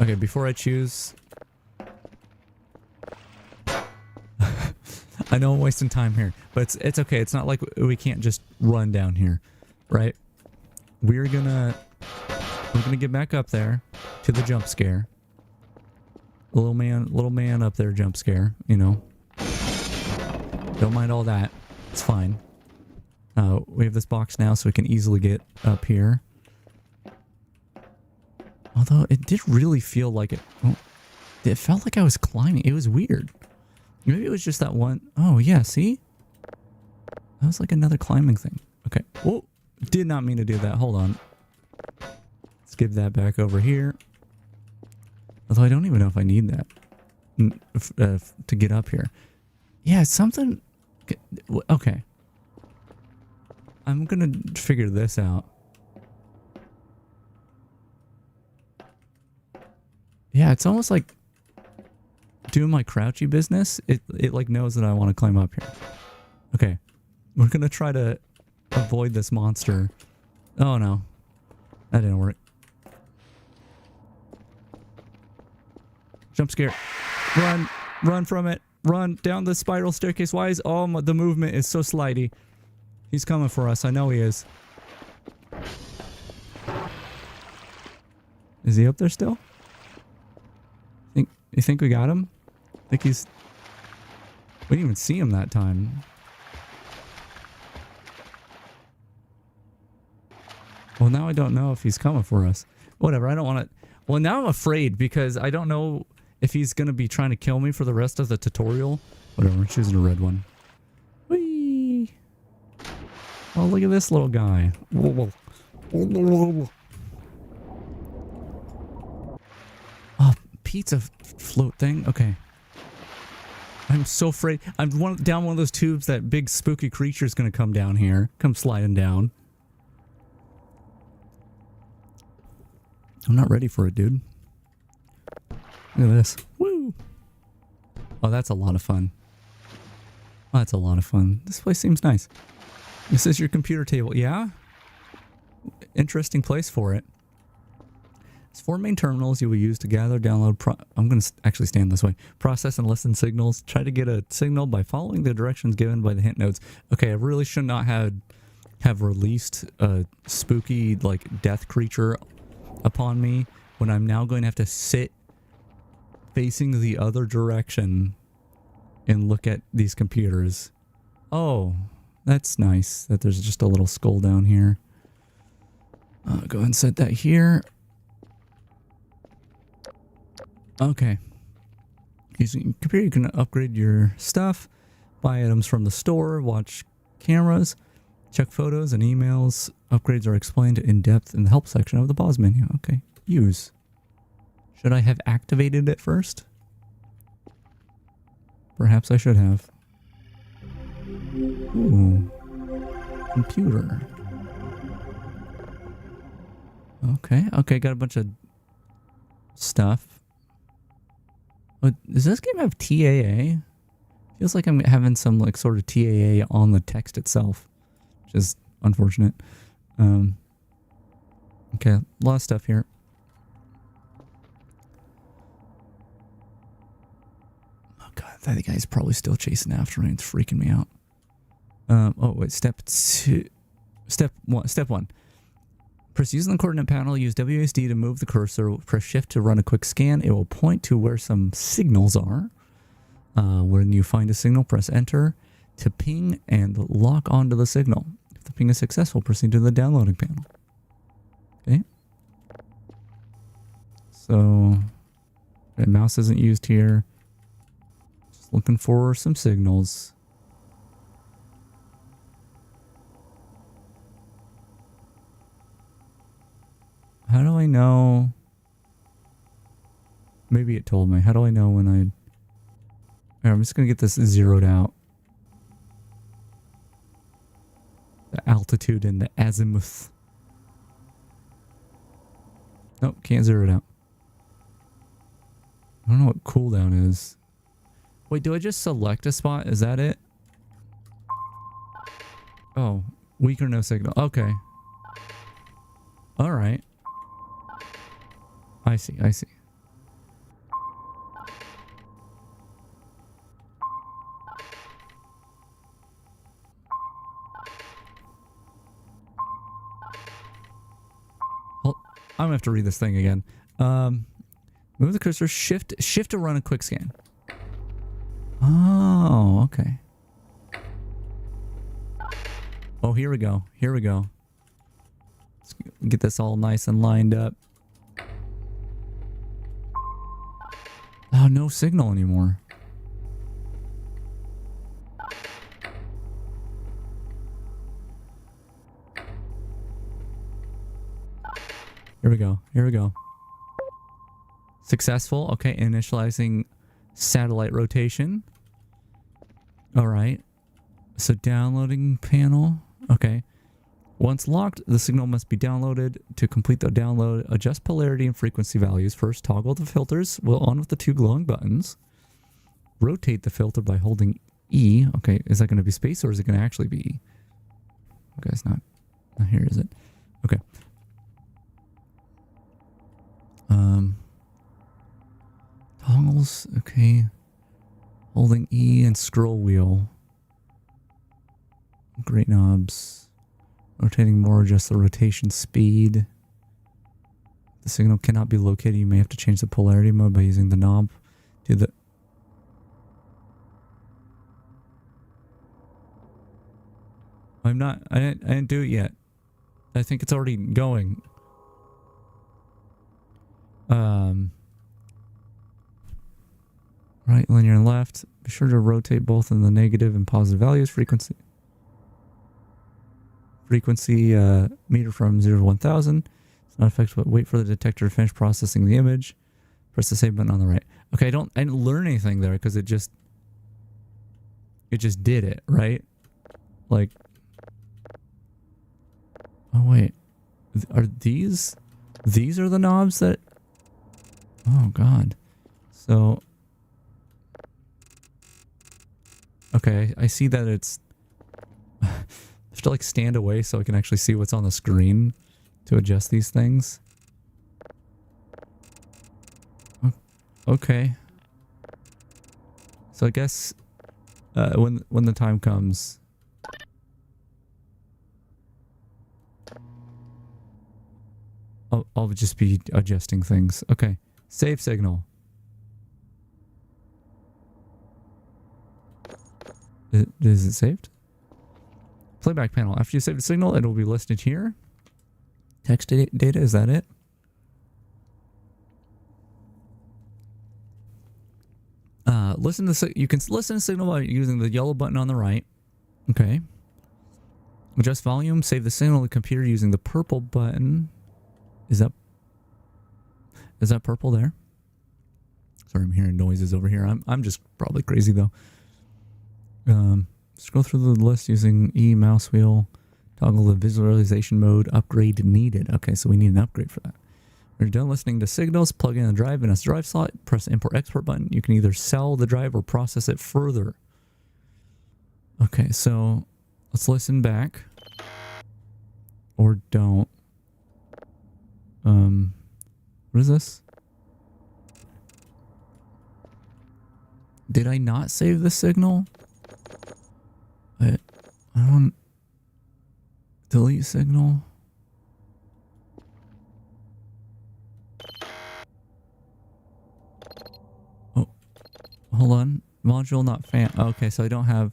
Okay, before I choose... I know I'm wasting time here, but it's okay. It's not like we can't just run down here, right? We're gonna... We're gonna get back up there to the jump scare. Little man up there jump scare, you know. Don't mind all that. It's fine. We have this box now so we can easily get up here. Although it did really feel like it... Oh, it felt like I was climbing. It was weird. Maybe it was just that one... Oh, yeah, see? That was like another climbing thing. Okay. Whoa. Did not mean to do that. Hold on. Let's give that back over here. Although I don't even know if I need that to get up here. Yeah, something... Okay. I'm gonna figure this out. Yeah, it's almost like doing my crouchy business. It like knows that I want to climb up here. Okay. We're gonna try to avoid this monster. Oh no. That didn't work. Jump scare. Run. Run from it. Run down the spiral staircase. Why is the movement is so slidey? He's coming for us. I know he is. Is he up there still? You think we got him? I think he's... We didn't even see him that time. Well, now I don't know if he's coming for us. Whatever, I don't want to... Well, now I'm afraid because I don't know if he's going to be trying to kill me for the rest of the tutorial. Whatever, I'm choosing a red one. Whee! Oh, look at this little guy. Oh, pizza float thing? Okay. I'm so afraid. I'm down one of those tubes that big spooky creature's going to come down here. Come sliding down. I'm not ready for it, dude. Look at this. Woo! Oh, that's a lot of fun. Oh, that's a lot of fun. This place seems nice. This is your computer table. Yeah? Interesting place for it. It's 4 main terminals you will use to gather, download, I'm going to actually stand this way. Process and listen signals. Try to get a signal by following the directions given by the hint nodes. Okay, I really should not have released a spooky, like, death creature upon me when I'm now going to have to sit facing the other direction and look at these computers. Oh, that's nice that there's just a little skull down here. Go ahead and set that here. Okay. Using computer, you can upgrade your stuff, buy items from the store, watch cameras, check photos and emails. Upgrades are explained in depth in the help section of the pause menu. Okay. Use. Should I have activated it first? Perhaps I should have. Ooh. Computer. Okay. Okay, got a bunch of stuff. Does this game have TAA? Feels like I'm having some like sort of TAA on the text itself, which is unfortunate. Okay, a lot of stuff here. Oh god, that guy's probably still chasing after me. It's freaking me out. Oh wait, step 1. Press using the coordinate panel, use WASD to move the cursor, press shift to run a quick scan. It will point to where some signals are. When you find a signal, press enter to ping and lock onto the signal. If the ping is successful, proceed to the downloading panel. Okay. So, the mouse isn't used here. Just looking for some signals. How do I know? Maybe it told me. How do I know when I... I'm just going to get this zeroed out. The altitude and the azimuth. Nope, can't zero it out. I don't know what cooldown is. Wait, do I just select a spot? Is that it? Oh, weak or no signal. Okay. Alright. I see, I see. I'm gonna have to read this thing again. Move the cursor, shift to run a quick scan. Oh, okay. Oh, here we go. Here we go. Let's get this all nice and lined up. Oh, no signal anymore. Here we go. Here we go. Successful. Okay, initializing satellite rotation. All right. So downloading panel. Okay. Once locked, the signal must be downloaded. To complete the download, adjust polarity and frequency values. First, toggle the filters while on with the two glowing buttons. Rotate the filter by holding E. Okay, is that going to be space or is it going to actually be E? Okay, it's not. Here is it. Okay. Toggles. Okay. Holding E and scroll wheel. Great knobs. Rotating more, adjust the rotation speed. The signal cannot be located. You may have to change the polarity mode by using the knob. Do the... I'm not... I didn't do it yet. I think it's already going. Right, linear and left. Be sure to rotate both in the negative and positive values. Frequency meter from 0 to 1000. It's not effective, but wait for the detector to finish processing the image. Press the save button on the right. Okay, I didn't learn anything there because it just did it, right? Like, oh wait, are these are the knobs that, oh god. So okay, I see that it's I have to like stand away so I can actually see what's on the screen to adjust these things. Okay. So I guess when the time comes, I'll just be adjusting things. Okay. Save signal. Is it saved? Playback panel. After you save the signal, it will be listed here. Text data, is that it? You can listen to signal by using the yellow button on the right. Okay. Adjust volume. Save the signal to the computer using the purple button. Is that purple there? Sorry, I'm hearing noises over here. I'm just probably crazy though. Scroll through the list using E mouse wheel. Toggle the visualization mode. Upgrade needed. Okay, so we need an upgrade for that. When you're done listening to signals, plug in the drive in a drive slot. Press the import export button. You can either sell the drive or process it further. Okay, so let's listen back. Or don't. What is this? Did I not save the signal? I don't... Delete signal. Oh, hold on. Module not fan. Okay, so I don't have...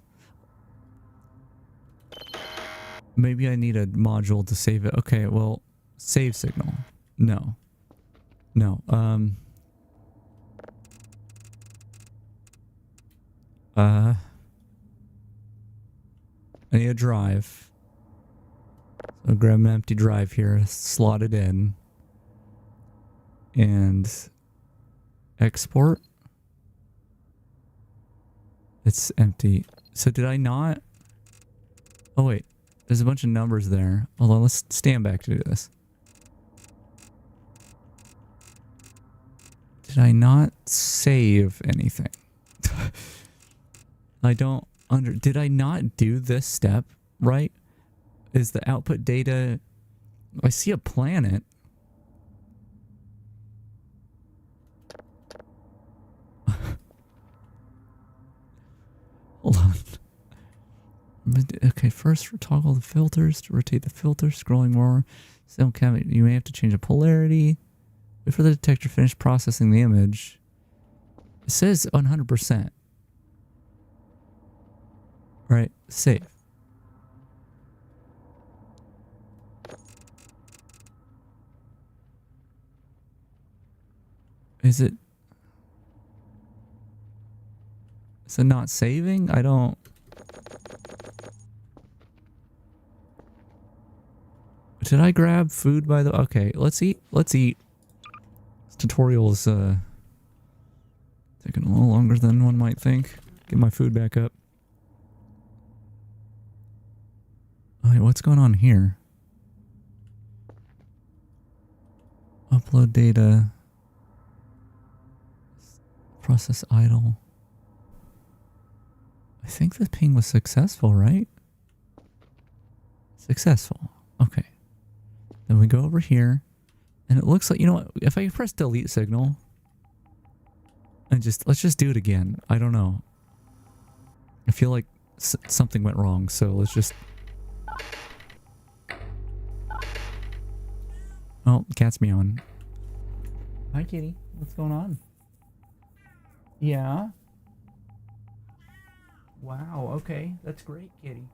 Maybe I need a module to save it. Okay, well, save signal. No. No. I need a drive. So grab an empty drive here, slot it in, and export. It's empty. So did I not? Oh wait, there's a bunch of numbers there. Hold on, let's stand back to do this. Did I not save anything? I don't did I not do this step right? Is the output data... I see a planet. Hold on. Okay, first toggle the filters to rotate the filter, scrolling more. Still cabinet. You may have to change the polarity. Wait for the detector to finish processing the image. It says 100%. Right, save. Is it not saving? I don't... Did I grab food by the... Okay, let's eat. Let's eat. This tutorial is taking a little longer than one might think. Get my food back up. Alright, what's going on here? Upload data. Process idle. I think the ping was successful, right? Successful. Okay. Then we go over here. And it looks like, you know what? If I press delete signal. And let's just do it again. I don't know. I feel like something went wrong. So let's just... Oh, cat's meowing. Hi, kitty. What's going on? Yeah. Wow, okay. That's great, kitty.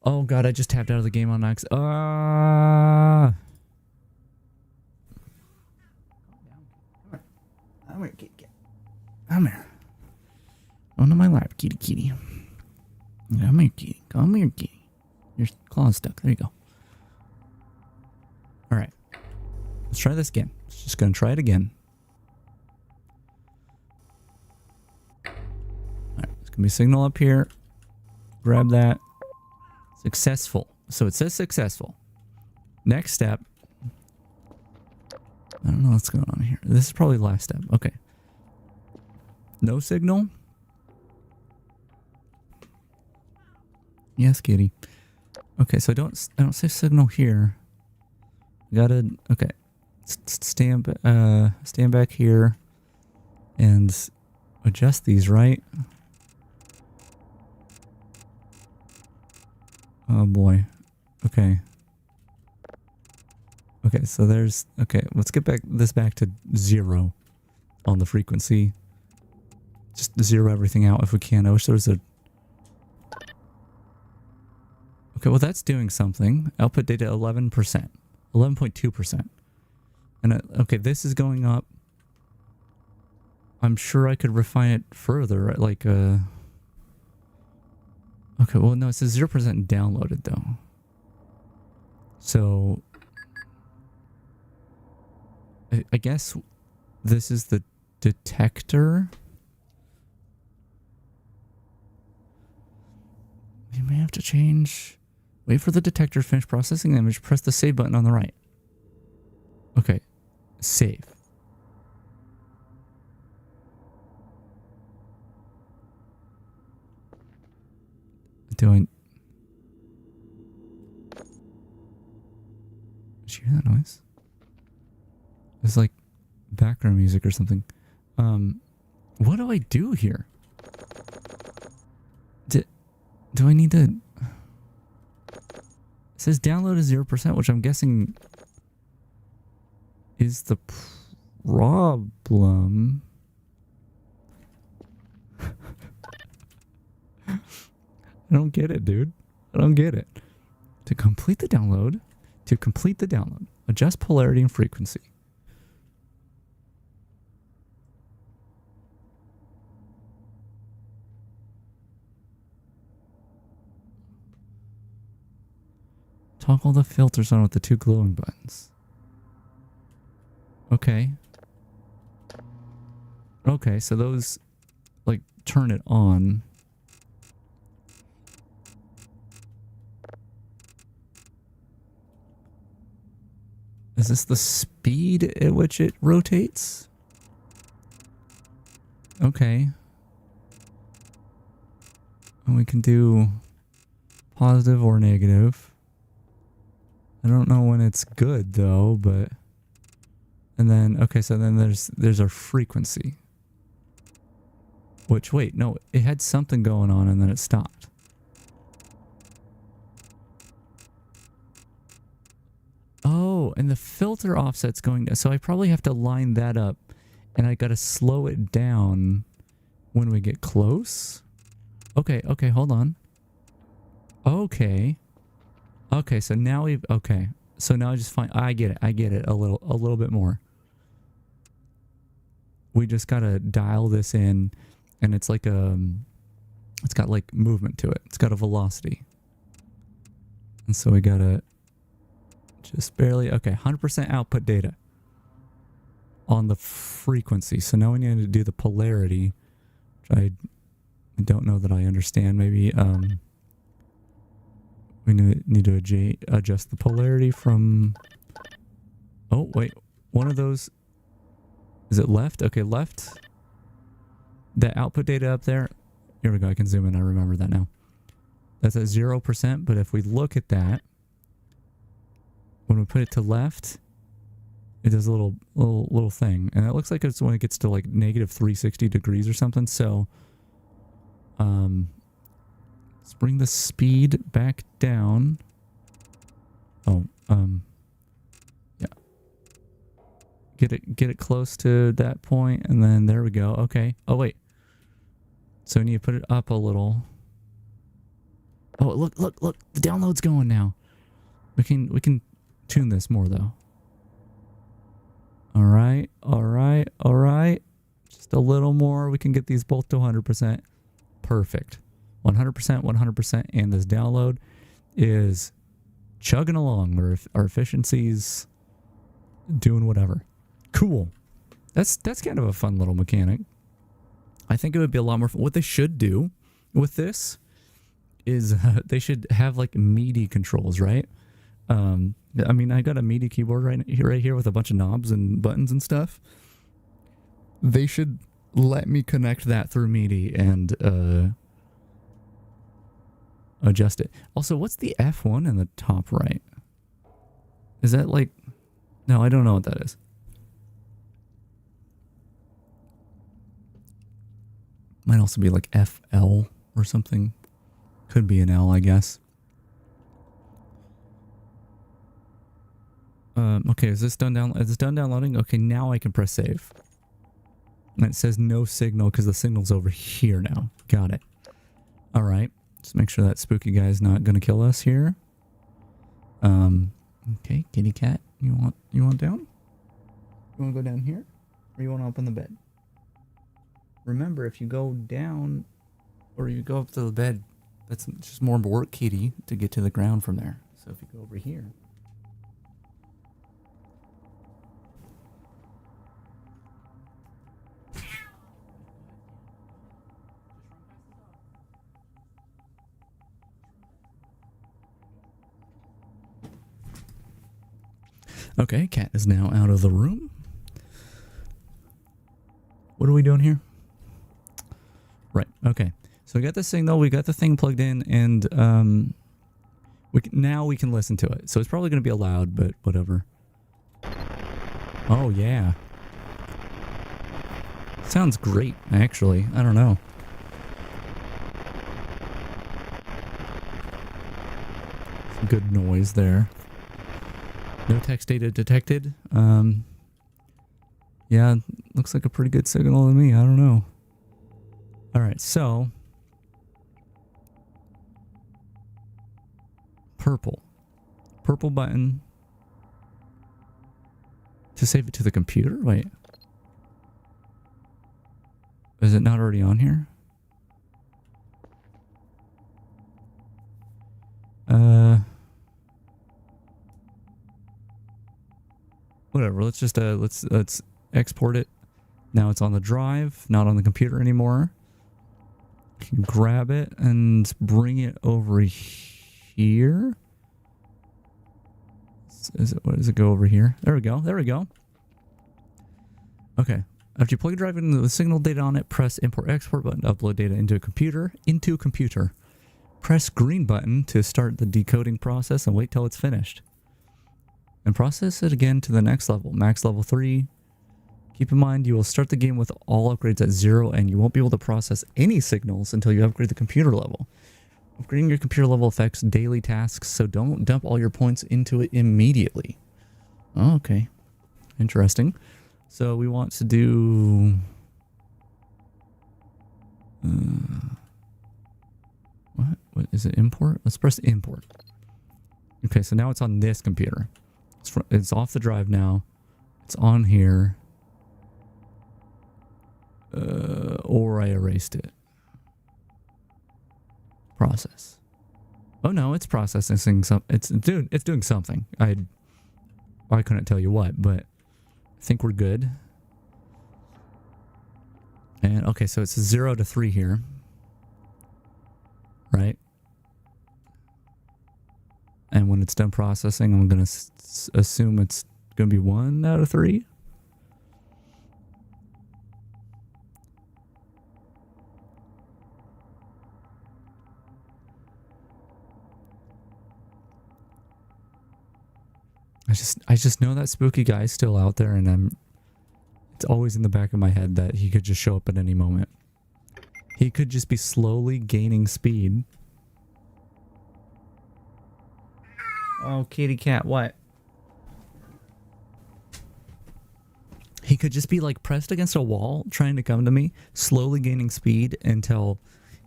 Oh god, I just tapped out of the game on Max. Come here, kitty. Come here. Onto my lap, kitty, kitty. Come here, kitty. Come here, kitty. Your claw's stuck. There you go. Alright. Let's try this again. Just gonna try it again. Alright, there's gonna be a signal up here. Grab that. Successful. So it says successful. Next step. I don't know what's going on here. This is probably the last step. Okay. No signal. Yes, kitty. Okay, so I don't say signal here. Gotta, okay. Stand back here and adjust these, right? Oh boy. Okay. Okay, so there's, okay, let's get this back to 0 on the frequency. Just zero everything out if we can. I wish there was a... Okay, well that's doing something. Output data 11%. 11.2%. And okay, this is going up. I'm sure I could refine it further, like okay, well no, it says 0% downloaded though. So I guess this is the detector. You may have to change. Wait for the detector to finish processing the image. Press the save button on the right. Okay. Save. Did you hear that noise? It's like background music or something. What do I do here? Do I need to... It says download is 0%, which I'm guessing is the problem. I don't get it, dude. I don't get it. To complete the download, adjust polarity and frequency. Toggle the filters on with the 2 glowing buttons. Okay. Okay, so those, like, turn it on. Is this the speed at which it rotates? Okay. And we can do positive or negative. I don't know when it's good though, but... And then, okay, so then there's our frequency. Which, wait, no, it had something going on and then it stopped. Oh, and the filter offset's going down. So I probably have to line that up and I gotta slow it down when we get close. Okay, okay, hold on. Okay. Okay, so now we've, okay. So now I just find, I get it a little bit more. We just gotta dial this in and it's like it's got like movement to it. It's got a velocity. And so we gotta just barely, okay, 100% output data on the frequency. So now we need to do the polarity, which I don't know that I understand. Maybe we need to adjust the polarity from, oh wait, one of those, is it left? Okay, left. That output data up there, here we go, I can zoom in, I remember that now. That's at 0%, but if we look at that, when we put it to left, it does a little thing. And it looks like it's when it gets to like negative 360 degrees or something. So, let's bring the speed back down. Oh, yeah. Get it close to that point, and then there we go. Okay. Oh wait. So we need to put it up a little. Oh, look! The download's going now. We can tune this more though. All right. Just a little more. We can get these both to 100%. Perfect. 100%, and this download is chugging along. Our efficiency's doing whatever. Cool. That's kind of a fun little mechanic. I think it would be a lot more fun. What they should do with this is they should have like MIDI controls, right? I mean, I got a MIDI keyboard right here with a bunch of knobs and buttons and stuff. They should let me connect that through MIDI and adjust it. Also, what's the F1 in the top right? Is that like... No, I don't know what that is. Might also be like FL or something. Could be an L, I guess. Okay, is this done downloading? Okay, now I can press save. And it says no signal because the signal's over here now. Got it. All right. Just make sure that spooky guy's not going to kill us here. Okay, kitty cat. You want down? You want to go down here? Or you want to open the bed? Remember, if you go down or you go up to the bed, that's just more work, kitty, to get to the ground from there. So if you go over here. Okay, cat is now out of the room. What are we doing here? Right, okay. So we got the signal, we got the thing plugged in, and now we can listen to it. So it's probably going to be loud, but whatever. Oh, yeah. Sounds great, actually. I don't know. Some good noise there. No text data detected. Yeah, looks like a pretty good signal to me. I don't know. All right, so purple button to save it to the computer. Wait, is it not already on here? Whatever. Let's just let's export it. Now it's on the drive, not on the computer anymore. You can grab it and bring it over here. What does it go over here? There we go. There we go. Okay. After you plug the drive in the signal data on it, press import export button to upload data into a computer. Press green button to start the decoding process and wait till it's finished. And process it again to the next level. Max level 3. Keep in mind, you will start the game with all upgrades at 0, and you won't be able to process any signals until you upgrade the computer level. Upgrading your computer level affects daily tasks, so don't dump all your points into it immediately. Oh, okay. Interesting. So we want to do... What is it? Import? Let's press import. Okay, so now it's on this computer. It's off the drive now. It's on here. Or I erased it. Process. Oh no, it's processing some. It's doing something. I couldn't tell you what, but I think we're good. And okay, so it's 0 to 3 here, right? And when it's done processing, I'm gonna assume it's gonna be 1 out of 3. I just know that spooky guy's still out there, and it's always in the back of my head that he could just show up at any moment. He could just be slowly gaining speed. Oh, kitty cat, what? He could just be like pressed against a wall trying to come to me, slowly gaining speed until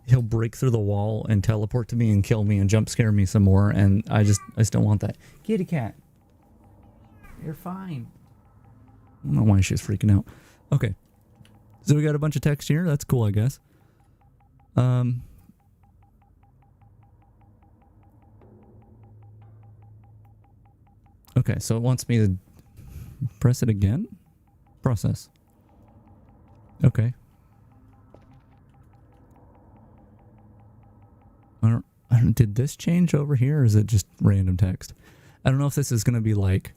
he'll break through the wall and teleport to me and kill me and jump scare me some more, and I just don't want that. Kitty cat. You're fine. I don't know why she's freaking out. Okay. So we got a bunch of text here. That's cool, I guess. Okay, so it wants me to press it again. Process. Okay. I don't, did this change over here, or is it just random text? I don't know if this is going to be like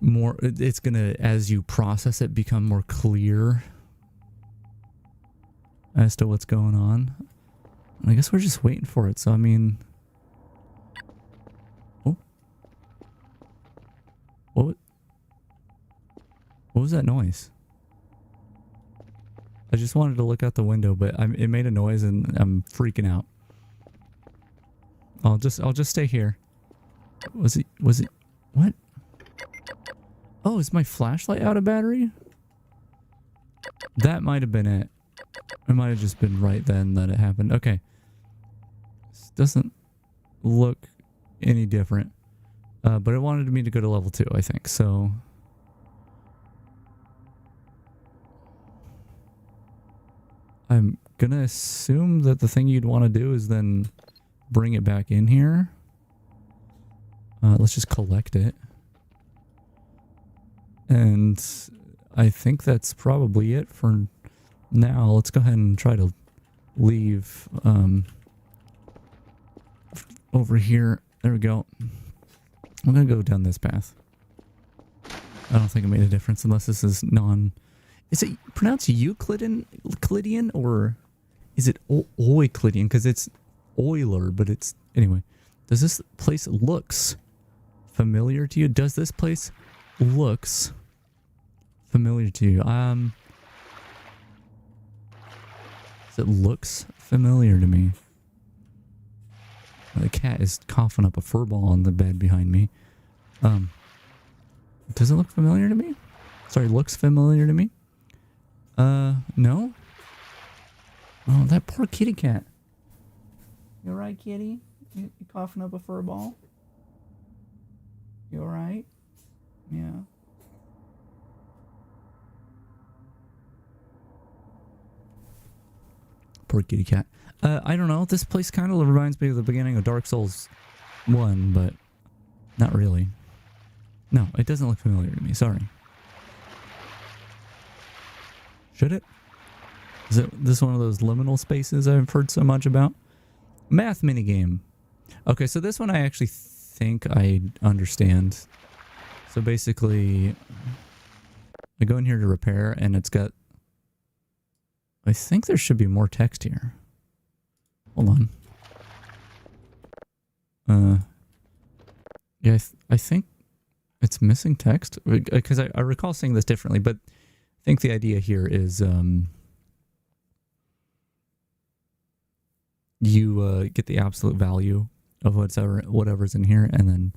more, it's going to, as you process it, become more clear as to what's going on. I guess we're just waiting for it. So, I mean, oh, what was that noise? I just wanted to look out the window, but it made a noise and I'm freaking out. I'll just stay here. Was it, what? Oh, is my flashlight out of battery? That might have been it. It might have just been right then that it happened. Okay. This doesn't look any different. But it wanted me to go to level 2, I think. So I'm gonna assume that the thing you'd want to do is then bring it back in here. Let's just collect it. And I think that's probably it for now. Let's go ahead and try to leave over here. There we go. I'm going to go down this path. I don't think it made a difference unless this is non... Is it pronounced Euclidean or is it Euclidean? Because it's Euler, but it's... Anyway, does this place looks familiar to you? Does this place looks familiar to you? It looks familiar to me. The cat is coughing up a fur ball on the bed behind me. Does it look familiar to me? Sorry, looks familiar to me? No? Oh, that poor kitty cat. You alright, kitty? You coughing up a fur ball? You alright? Yeah. Poor kitty cat. I don't know. This place kind of reminds me of the beginning of Dark Souls 1, but not really. No, it doesn't look familiar to me. Sorry. Should it? Is this one of those liminal spaces I've heard so much about? Math minigame. Okay, so this one I actually think I understand. So basically, I go in here to repair, and it's got... I think there should be more text here. Hold on. Yeah, I think it's missing text. Because I recall saying this differently, but think the idea here is you get the absolute value of whatever's in here, and then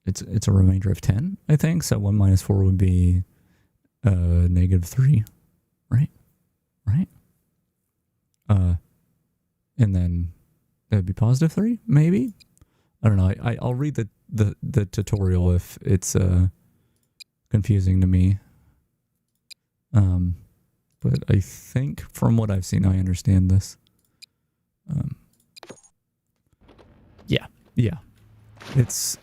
it's a remainder of 10, I think. So 1 minus 4 would be -3, right? Right? And then that'd be +3, maybe? I don't know. I'll read the tutorial if it's confusing to me. But I think from what I've seen, I understand this. Yeah. It's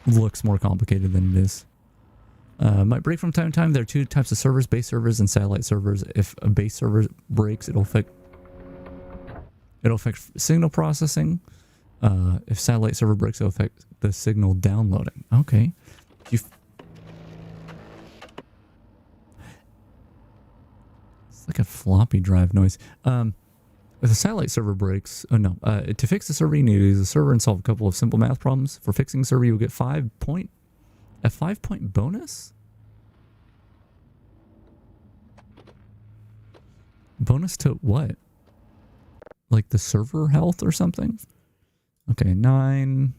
looks more complicated than it is. Might break from time to time. There are two types of servers: base servers and satellite servers. If a base server breaks, it'll affect signal processing. If satellite server breaks, it'll affect the signal downloading. Okay. It's like a floppy drive noise. If the satellite server breaks, to fix the server, you need to use the server and solve a couple of simple math problems. For fixing the server, you'll get a 5-point bonus? Bonus to what? Like the server health or something? Okay, 9,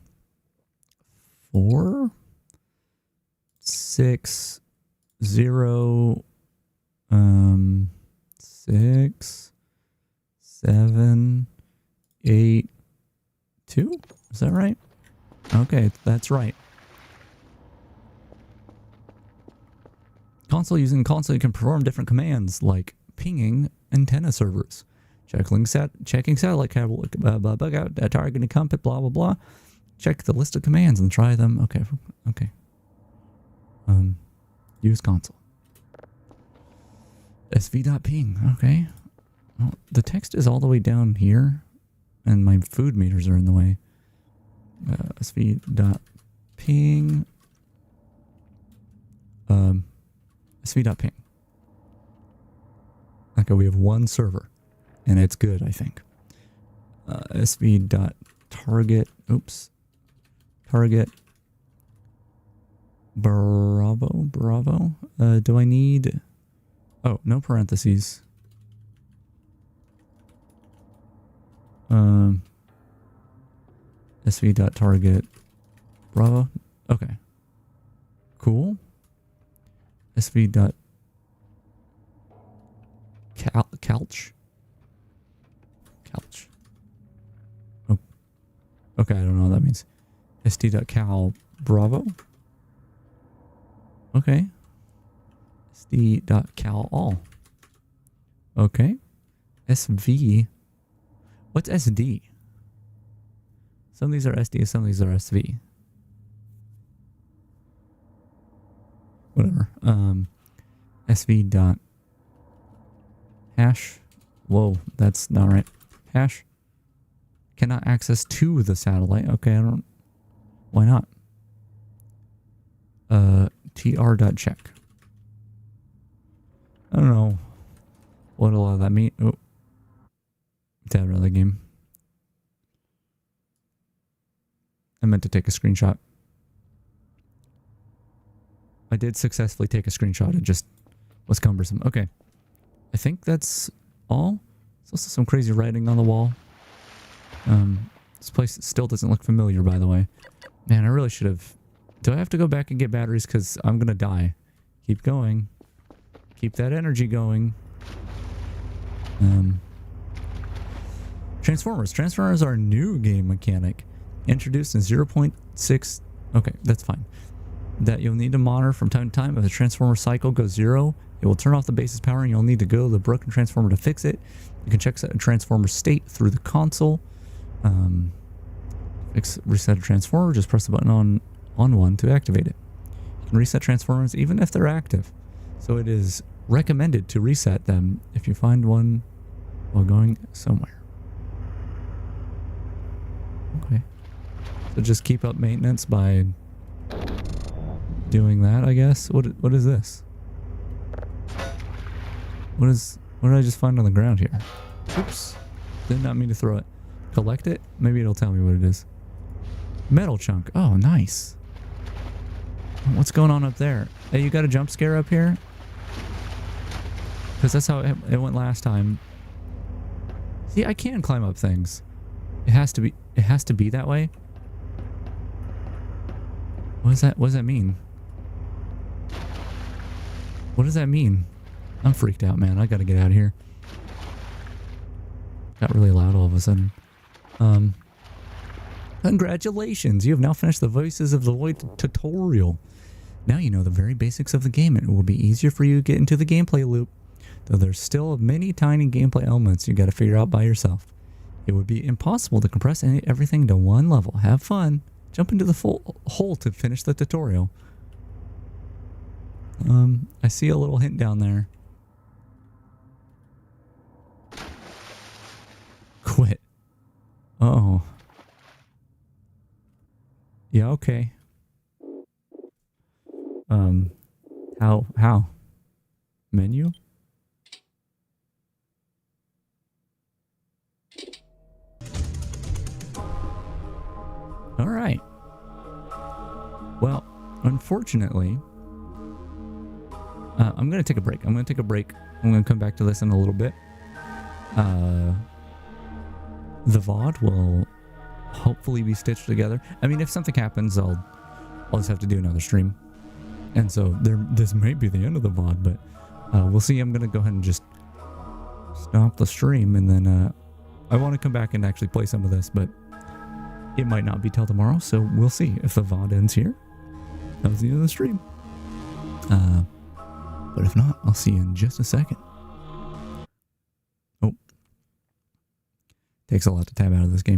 4, 6, 0, 6, 7, 8, 2? Is that right? Okay, that's right. Console. Using console, you can perform different commands like pinging antenna servers, checking satellite cable, bug out, targeting compass, blah blah blah. Check the list of commands and try them. Okay. Use console. SV.ping. Okay. Well, the text is all the way down here, and my food meters are in the way. SV.ping. SV.ping. Okay, we have one server, and it's good, I think. SV.target. Oops. Target. Bravo. Do I need... Oh, no parentheses. SV.target. Bravo. Okay. Cool. SV. Couch. Oh. Okay, I don't know what that means. SD.cal bravo. Okay. SD.cal all. Okay. SV. What's SD? Some of these are SD, some of these are SV. Whatever. SV dot hash. Whoa, that's not right. Hash. Cannot access to the satellite. Okay, I don't... Why not? TR dot check. I don't know what a lot of that mean. Oh. Tab out of the game. I meant to take a screenshot. I did successfully take a screenshot. It just was cumbersome. Okay. I think that's all. There's also some crazy writing on the wall. This place still doesn't look familiar, by the way. Man, I really should have... Do I have to go back and get batteries? Because I'm going to die. Keep going. Keep that energy going. Transformers. Transformers are a new game mechanic. Introduced in 0.6... Okay, that's fine. That you'll need to monitor from time to time. If the transformer cycle goes 0, it will turn off the base's power and you'll need to go to the broken transformer to fix it. You can check a transformer state through the console. Reset a transformer, just press the button on one to activate it. You can reset transformers even if they're active. So it is recommended to reset them if you find one while going somewhere. Okay. So just keep up maintenance by doing that, I guess. What is this? What did I just find on the ground here? Oops. Did not mean to throw it. Collect it? Maybe it'll tell me what it is. Metal chunk. Oh, nice. What's going on up there? Hey, you got a jump scare up here? Because that's how it went last time. See, I can climb up things. It has to be that way. What does that mean? What does that mean? I'm freaked out, man. I gotta get out of here. Got really loud all of a sudden. Congratulations! You have now finished the Voices of the Void tutorial. Now you know the very basics of the game, and it will be easier for you to get into the gameplay loop. Though there's still many tiny gameplay elements you gotta figure out by yourself. It would be impossible to compress everything to one level. Have fun. Jump into the full hole to finish the tutorial. I see a little hint down there. Quit. Oh. Yeah, okay. How? Menu? All right. Well, unfortunately, I'm going to take a break. I'm going to come back to this in a little bit. The VOD will hopefully be stitched together. I mean, if something happens, I'll just have to do another stream. And so this may be the end of the VOD, but we'll see. I'm going to go ahead and just stop the stream, and then I want to come back and actually play some of this, but it might not be till tomorrow, so we'll see. If the VOD ends here, that was the end of the stream. But if not, I'll see you in just a second. Oh. Takes a lot to tab out of this game.